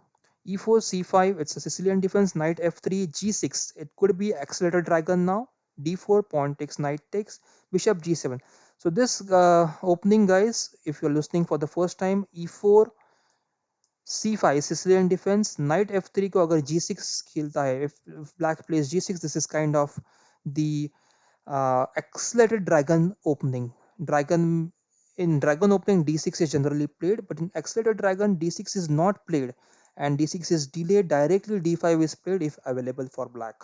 e4 c5, it's a Sicilian defense. Knight f3 g6, it could be accelerated dragon now. d4, pawn takes, knight takes, bishop g7. So this opening, guys, if you're listening for the first time, e4 c5 Sicilian defense, knight f3 को अगर g6 खेलता है, if black plays g6, this is kind of the accelerated dragon opening. Dragon In dragon opening, d6 is generally played, but in accelerated dragon, d6 is not played, and d6 is delayed. Directly d5 is played if available for black.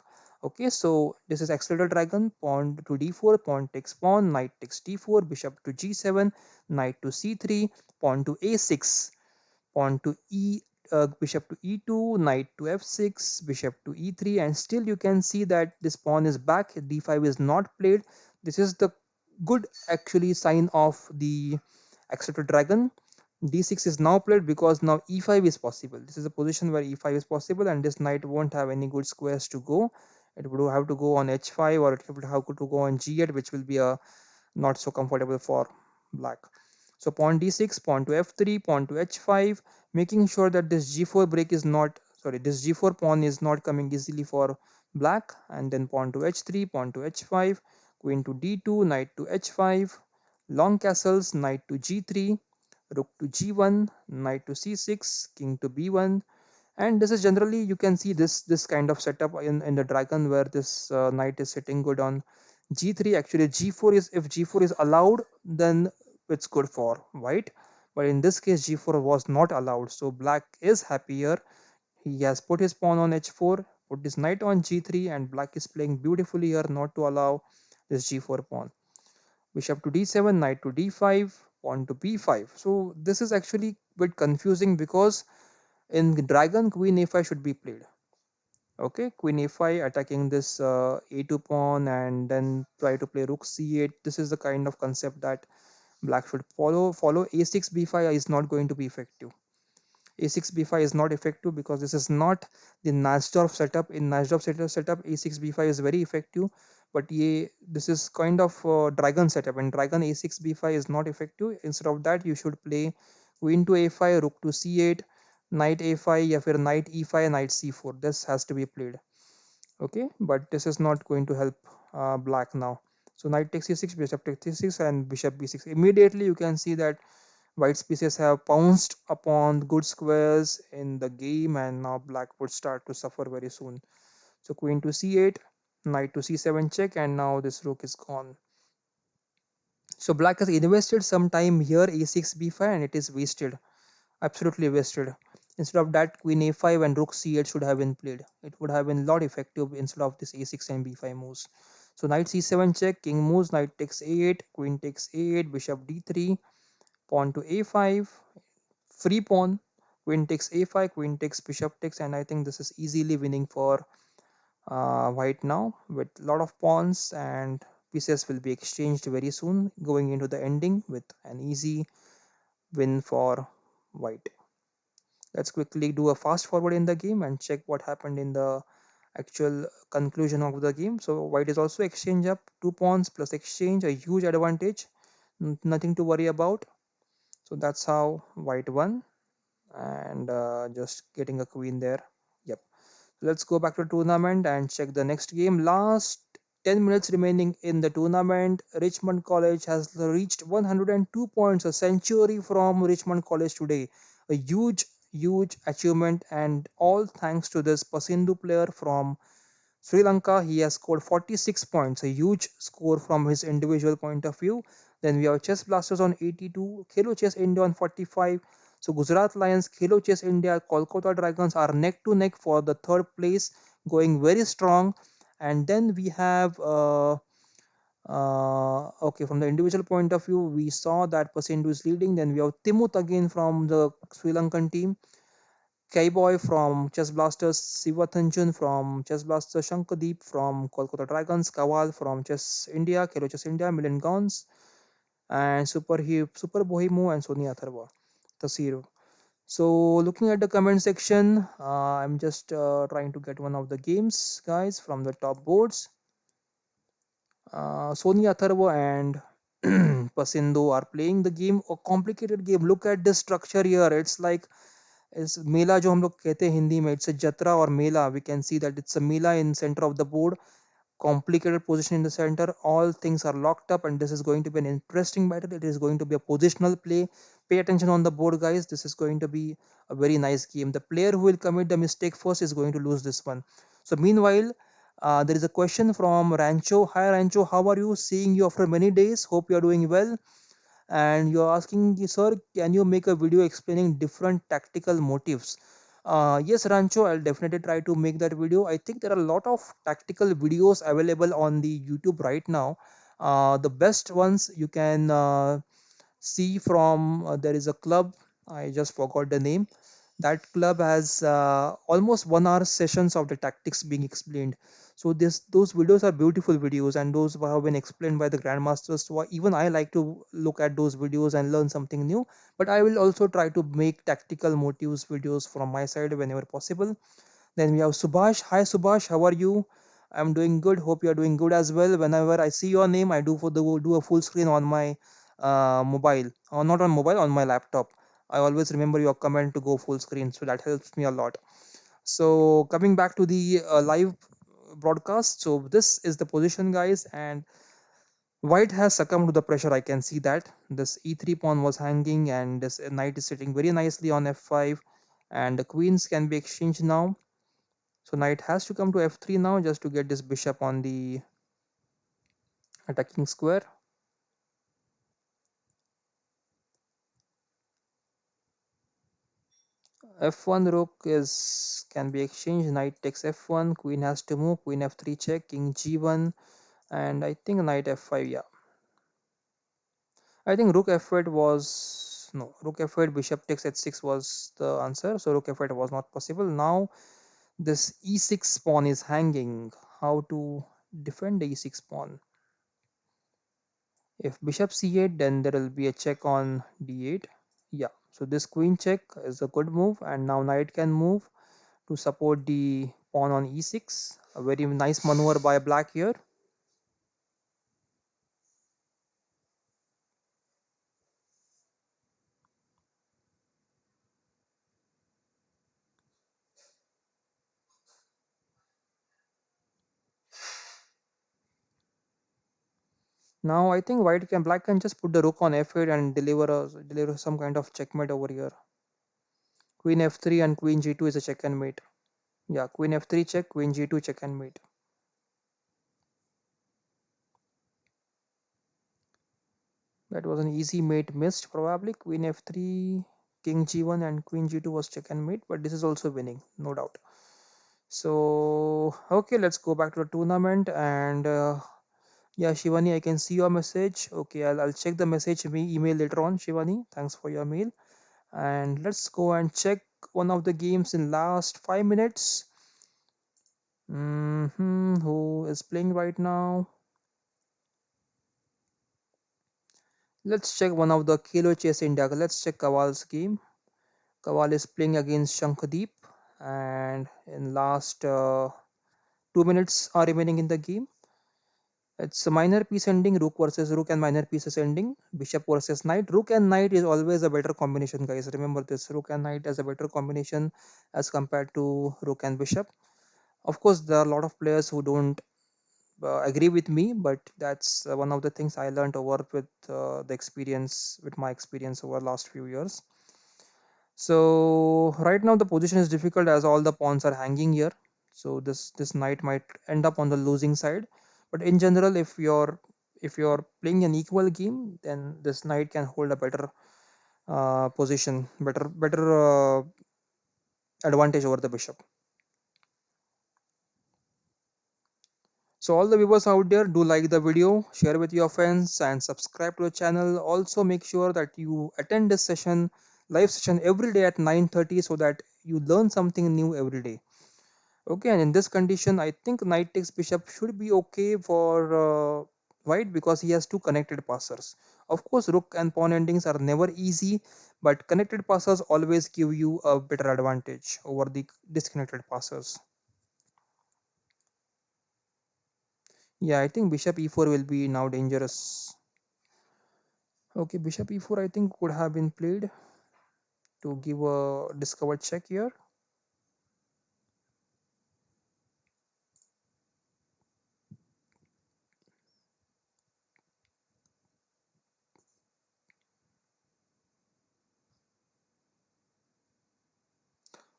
Okay, so this is accelerated dragon. Pawn to d4, pawn takes pawn, knight takes d4, bishop to g7, knight to c3, pawn to a6, pawn to bishop to e2, knight to f6, bishop to e3, and still you can see that this pawn is back. d5 is not played. This is the good actually sign of the accelerated dragon. d6 is now played because now e5 is possible. This is a position where e5 is possible, and this knight won't have any good squares to go. It would have to go on h5, or it would have to go on g8, which will be a not so comfortable for black. So pawn d6, pawn to f3, pawn to h5, making sure that this g4 break is not, sorry, this g4 pawn is not coming easily for black. And then pawn to h3, pawn to h5, queen to d2, knight to h5, long castles, knight to g3, rook to g1, knight to c6, king to b1. And this is generally, you can see this kind of setup in the dragon, where this knight is sitting good on g3. Actually g4 is, if g4 is allowed, then it's good for white, but in this case g4 was not allowed, so black is happier. He has put his pawn on h4, put his knight on g3, and black is playing beautifully here not to allow this g4 pawn. Bishop to d7, knight to d5, pawn to b5. So this is actually a bit confusing, because in dragon, queen a5 should be played. Okay, queen a5 attacking this a2 pawn, and then try to play rook c8. This is the kind of concept that black should follow. A6 b5 is not going to be effective. A6 b5 is not effective because this is not the Najdorf setup. In Najdorf setup, A6 b5 is very effective, but this is kind of dragon setup, and dragon A6 b5 is not effective. Instead of that, you should play queen to a5, rook to c8, knight a5, या फिर knight e5, knight c4. This has to be played. Okay, but this is not going to help black now. So knight takes c6, bishop takes c6, and bishop b6. Immediately you can see that white pieces have pounced upon good squares in the game, and now black would start to suffer very soon. So queen to c8, knight to c7 check, and now this rook is gone. So black has invested some time here, a6 b5, and it is wasted, absolutely wasted. Instead of that, queen a5 and rook c8 should have been played. It would have been a lot effective instead of this a6 and b5 moves. So knight c7 check, king moves, knight takes a8, queen takes a8, bishop d3, pawn to a5, free pawn, queen takes a5, queen takes, bishop takes, and I think this is easily winning for white now, with a lot of pawns, and pieces will be exchanged very soon, going into the ending with an easy win for white. Let's quickly do a fast forward in the game and check what happened in the actual conclusion of the game. So white is also exchange up, 2 pawns plus exchange, a huge advantage, nothing to worry about. So that's how white won, and just getting a queen there. Yep. Let's go back to the tournament and check the next game. Last 10 minutes remaining in the tournament. Richmond College has reached 102 points, a century from Richmond College today. A huge achievement, and all thanks to this Pasindu player from Sri Lanka. He has scored 46 points, a huge score from his individual point of view. Then we have Chess Blasters on 82, Khelo Chess India on 45. So Gujarat Lions, Khelo Chess India, Kolkata Dragons are neck to neck for the third place, going very strong. And then we have okay, from the individual point of view, we saw that Pasindu is leading. Then we have Timut again from the Sri Lankan team, K-Boy from Chess Blasters, Sivathanjan from Chess Blasters, Shankadeep from Kolkata Dragons, Kawal from Chess India, Kelo Chess India, Milan Gons, and Super Bohemo and Sonia Tharwa, Tasir. So looking at the comment section, I'm just trying to get one of the games guys from the top boards. Sony Atharva and Pasindo are playing the game, a complicated game. Look at the structure here. It's like इस मेला जो हम लोग कहते हैं हिंदी में, it's a jatra और mela. We can see that it's a mela in center of the board, complicated position in the center. All things are locked up, and this is going to be an interesting battle. It is going to be a positional play. Pay attention on the board, guys. This is going to be a very nice game. The player who will commit the mistake first is going to lose this one. So meanwhile, there is a question from Rancho. Hi Rancho, how are you? Seeing you after many days. Hope you are doing well. And you're asking, sir, can you make a video explaining different tactical motives? Yes, Rancho, I'll definitely try to make that video. I think there are a lot of tactical videos available on the YouTube right now. The best ones you can see from, there is a club, I just forgot the name. That club has almost 1 hour sessions of the tactics being explained. So this those videos are beautiful videos, and those have been explained by the grandmasters. So even I like to look at those videos and learn something new. But I will also try to make tactical motives videos from my side whenever possible. Then we have Subhash. Hi Subhash, how are you? I'm doing good. Hope you are doing good as well. Whenever I see your name, I do a full screen on my mobile, or not on mobile, on my laptop. I always remember your comment to go full screen, so that helps me a lot. So coming back to the live broadcast, so this is the position, guys, and White has succumbed to the pressure. I can see that this e3 pawn was hanging, and this knight is sitting very nicely on f5, and the queens can be exchanged now. So knight has to come to f3 now just to get this bishop on the attacking square. F1 rook is can be exchanged. Knight takes f1. Queen has to move. Queen f3 check. King g1, and I think knight f5. Yeah, I think rook f8 was no rook f8. Bishop takes h6 was the answer. So rook f8 was not possible. Now this e6 pawn is hanging. How to defend the e6 pawn? If bishop c8, then there will be a check on d8. Yeah, so this queen check is a good move, and now knight can move to support the pawn on e6. A very nice maneuver by black here. Now I think black can just put the rook on f8 and deliver some kind of checkmate over here. Queen f3 and queen g2 is a check and mate. Yeah, queen f3 check, queen g2 check and mate. That was an easy mate missed probably. Queen f3, king g1 and queen g2 was check and mate, but this is also winning, no doubt. So okay, let's go back to the tournament. And yeah, Shivani, I can see your message. Okay, I'll check the message email later on. Shivani, thanks for your mail. And let's go and check one of the games in last 5 minutes. Who is playing right now? Let's check one of the Khelo Chess India. Let's check Kawal's game. Kawal is playing against Shankhadeep, and in last 2 minutes are remaining in the game. It's a minor piece ending, rook versus rook, and minor pieces ending, bishop versus knight. Rook and knight is always a better combination, guys. Remember this, rook and knight is a better combination as compared to rook and bishop. Of course, there are a lot of players who don't agree with me, but that's one of the things I learned over with my experience over the last few years. So right now the position is difficult as all the pawns are hanging here. So this knight might end up on the losing side. But in general, if you're playing an equal game, then this knight can hold a better position, better advantage over the bishop. So all the viewers out there, do like the video, share with your friends, and subscribe to the channel. Also make sure that you attend this session, live session every day at 9:30, so that you learn something new every day. Okay, and in this condition, I think knight takes bishop should be okay for white because he has two connected passers. Of course, rook and pawn endings are never easy, but connected passers always give you a better advantage over the disconnected passers. Yeah, I think bishop e4 will be now dangerous. Okay, bishop e4 I think could have been played to give a discovered check here.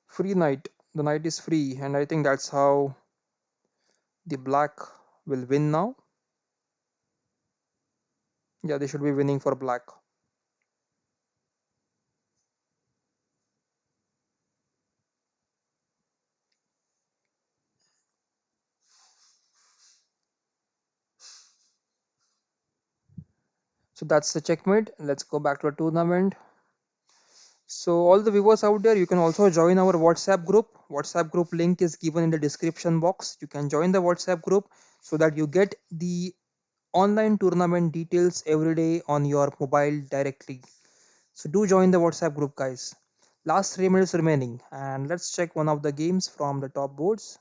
Free knight. The knight is free, and I think that's how the black will win now. Yeah, they should be winning for black. So that's the checkmate. Let's go back to the tournament. So all the viewers out there, you can also join our WhatsApp group. WhatsApp group link is given in the description box. You can join the WhatsApp group so that you get the online tournament details every day on your mobile directly. So do join the WhatsApp group, guys. Last 3 minutes remaining, and let's check one of the games from the top boards.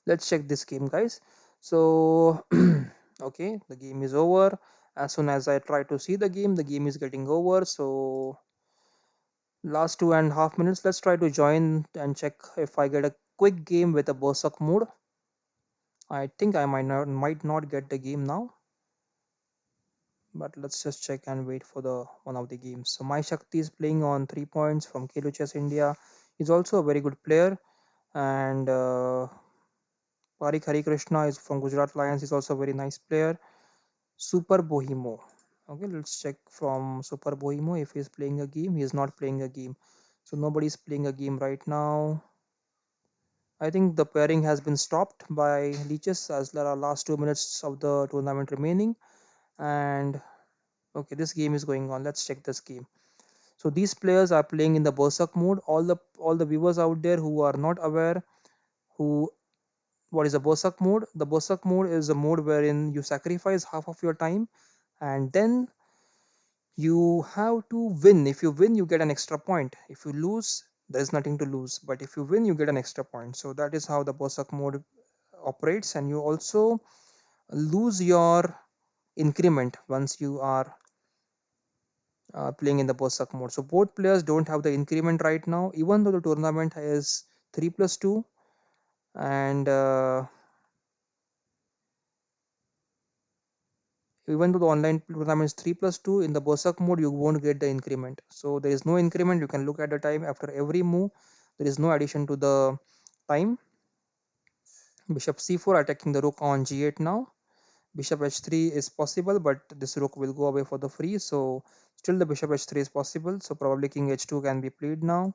Let's check this game, guys. So okay, the game is over. As soon as I try to see the game is getting over. So last 2.5 minutes, let's try to join and check if I get a quick game with a Berserk mode. I think I might not get the game now, but let's just check and wait for the one of the games. So my Shakti is playing on 3 points from Khelo Chess India. He's also a very good player, and Parik Hari Krishna is from Gujarat Lions. He's also a very nice player. Super Bohemo. Okay, let's check from Super Bohemo if he's playing a game. He is not playing a game. So nobody's playing a game right now. I think the pairing has been stopped by LiChess as there are last 2 minutes of the tournament remaining. And okay, this game is going on. Let's check this game. So these players are playing in the Berserk mode. All the viewers out there who are not aware who what is a Berserk mode? The Berserk mode is a mode wherein you sacrifice half of your time and then you have to win. If you win, you get an extra point. If you lose, there's nothing to lose. But if you win, you get an extra point. So that is how the Berserk mode operates, and you also lose your increment once you are playing in the Berserk mode. So both players don't have the increment right now, even though the tournament is 3+2, and even though the online tournament is 3+2, in the Berserk mode you won't get the increment. So there is no increment. You can look at the time after every move. There is no addition to the time. Bishop c4 attacking the rook on g8 now. Bishop h3 is possible, but this rook will go away for the free. So still the bishop h3 is possible. So probably king h2 can be played now.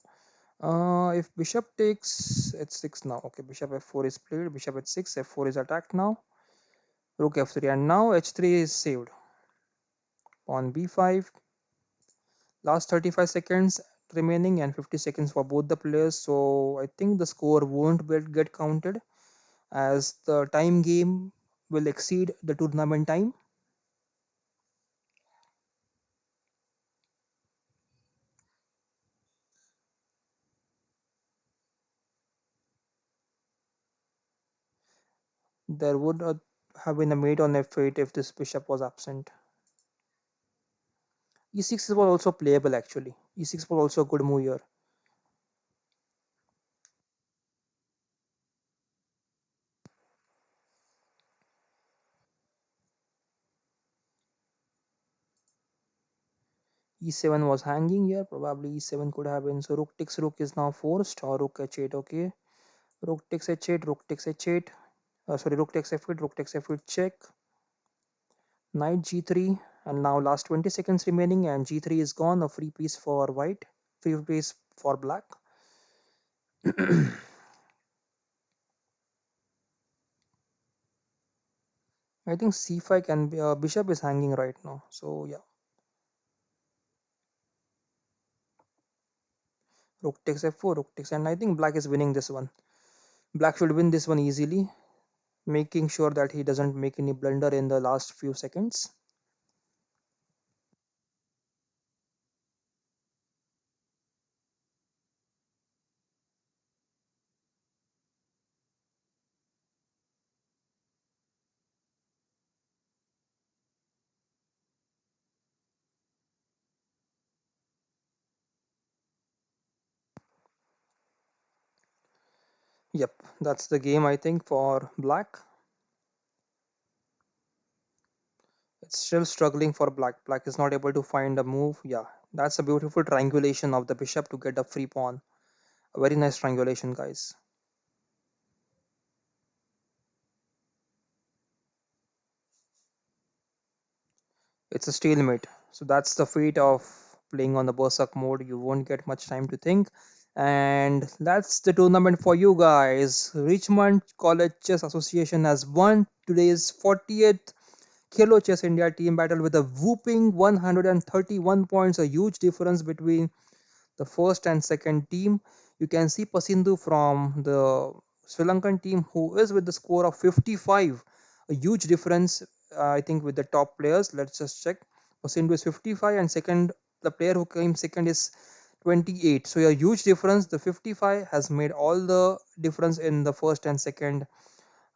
If bishop takes h6 now. Okay, bishop f4 is played. Bishop h6, f4 is attacked now. Rook f3, and now h3 is saved. Pawn b5. Last 35 seconds remaining and 50 seconds for both the players. So I think the score won't get counted as the time game will exceed the tournament time. There would have been a mate on f8 if this bishop was absent. e6 was also playable actually. e6 was also a good move here. e7 was hanging here. Probably e7 could have been. So rook takes rook is now forced, or rook h8. Okay, rook takes h8, rook takes h8. Sorry, rook takes f8, rook takes f8 check. Knight g3, and now last 20 seconds remaining, and g3 is gone. A free piece for white, free piece for black. I think c5 can be, bishop is hanging right now. So yeah, rook takes f4, rook takes, and I think black is winning this one. Black should win this one easily, making sure that he doesn't make any blunder in the last few seconds. Yep, that's the game I think for black. It's still struggling for black. Black is not able to find a move. Yeah, that's a beautiful triangulation of the bishop to get a free pawn. A very nice triangulation, guys. It's a stalemate. So that's the fate of playing on the Berserk mode. You won't get much time to think. And that's the tournament for you guys. Richmond College Chess Association has won today's 40th Khelo Chess India team battle with a whooping 131 points, a huge difference between the first and second team. You can see Pasindu from the Sri Lankan team who is with the score of 55. A huge difference, I think, with the top players. Let's just check. Pasindu is 55 and second, the player who came second is 28. So a huge difference. The 55 has made all the difference in the first and second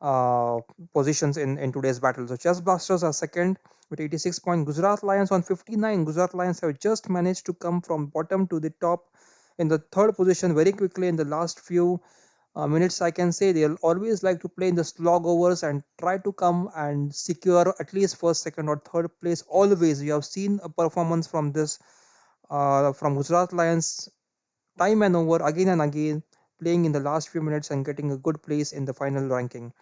uh, positions in today's battle. So Chess Blasters are second with 86 points. Gujarat Lions on 59. Gujarat Lions have just managed to come from bottom to the top in the third position very quickly in the last few minutes. I can say they'll always like to play in the slog overs and try to come and secure at least first, second, or third place. Always, you have seen a performance from this from Gujarat Lions time and over again and again, playing in the last few minutes and getting a good place in the final ranking.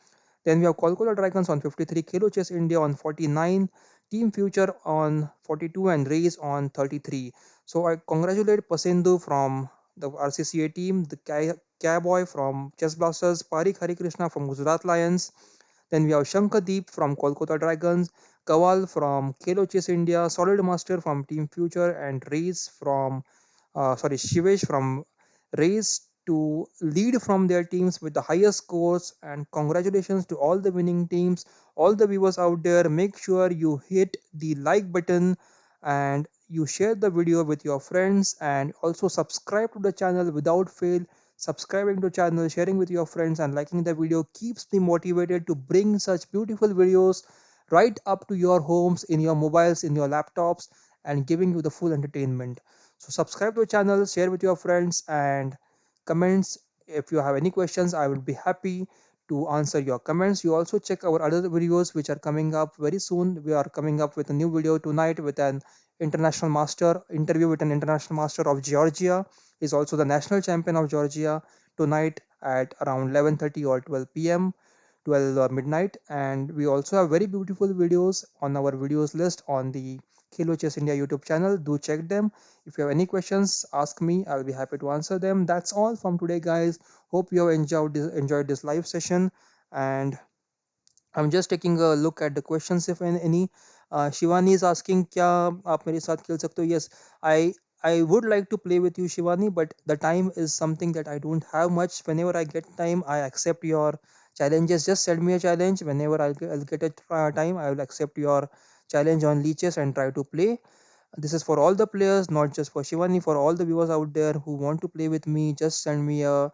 Then we have Kolkata Dragons on 53, Khelo Chess India on 49, Team Future on 42, and Rays on 33. So I congratulate Pasendu from the RCCA team, the Cowboy from Chess Blasters, Parik Harikrishna from Gujarat Lions. Then we have Shankadeep from Kolkata Dragons, Kawal from Khelo Chess India, Solid Master from Team Future, and Rays from Shivesh from Rays to lead from their teams with the highest scores. And congratulations to all the winning teams, all the viewers out there. Make sure you hit the like button and you share the video with your friends, and also subscribe to the channel without fail. Subscribing to channel, sharing with your friends, and liking the video keeps me motivated to bring such beautiful videos right up to your homes, in your mobiles, in your laptops, and giving you the full entertainment. So subscribe to the channel, share with your friends, and comments. If you have any questions, I will be happy to answer your comments. You also check our other videos which are coming up very soon. We are coming up with a new video tonight with an international master interview with an international master of Georgia. He's also the national champion of Georgia, tonight at around 11:30 or 12 p.m. 12 midnight. And we also have very beautiful videos on our videos list on the Khelo Chess India YouTube channel. Do check them. If you have any questions, ask me. I will be happy to answer them. That's all from today, guys. Hope you have enjoyed this live session. And I'm just taking a look at the questions if any. Shivani is asking, क्या आप मेरे साथ खेल सकते हो? Yes, I would like to play with you, Shivani, but the time is something that I don't have much. Whenever I get time, I accept your challenges. Just send me a challenge. Whenever I'll get a time, I will accept your challenge on leeches and try to play. This is for all the players, not just for Shivani. For all the viewers out there who want to play with me, just send me a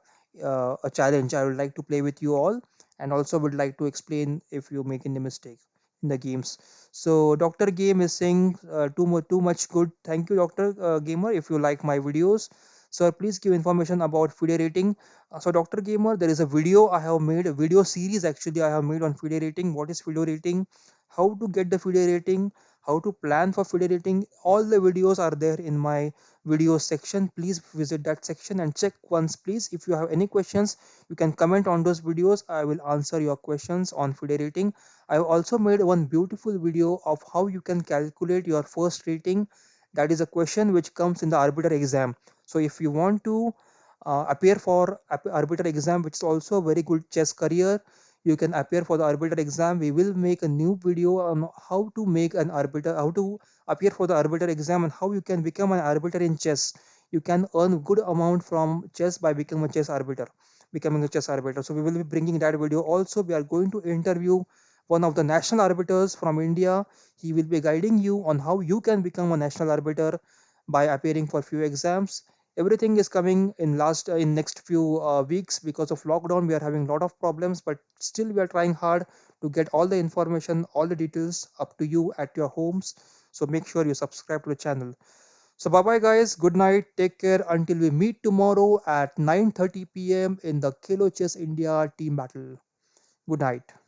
challenge. I would like to play with you all, and also would like to explain if you make any mistake in the games. So Dr. Game is saying too much good. Thank you, Dr. Gamer. If you like my videos, so please give information about FIDE rating. So Dr. Gamer, there is a video I have made, a video series actually I have made on FIDE rating. What is FIDE rating? How to get the FIDE rating? How to plan for FIDE rating? All the videos are there in my video section. Please visit that section and check once, please. If you have any questions, you can comment on those videos. I will answer your questions on FIDE rating. I have also made one beautiful video of how you can calculate your first rating. That is a question which comes in the arbiter exam. So if you want to appear for arbiter exam, which is also a very good chess career, you can appear for the arbiter exam. We will make a new video on how to make an arbiter, how to appear for the arbiter exam, and how you can become an arbiter in chess. You can earn good amount from chess by becoming a chess arbiter, becoming a chess arbiter. So we will be bringing that video. Also, we are going to interview one of the national arbiters from India. He will be guiding you on how you can become a national arbiter by appearing for few exams. Everything is coming in last in next few weeks. Because of lockdown, we are having a lot of problems, but still we are trying hard to get all the information, all the details up to you at your homes. So make sure you subscribe to the channel. So bye bye guys, good night, take care until we meet tomorrow at 9:30 p.m. in the Khelo Chess India team battle. Good night.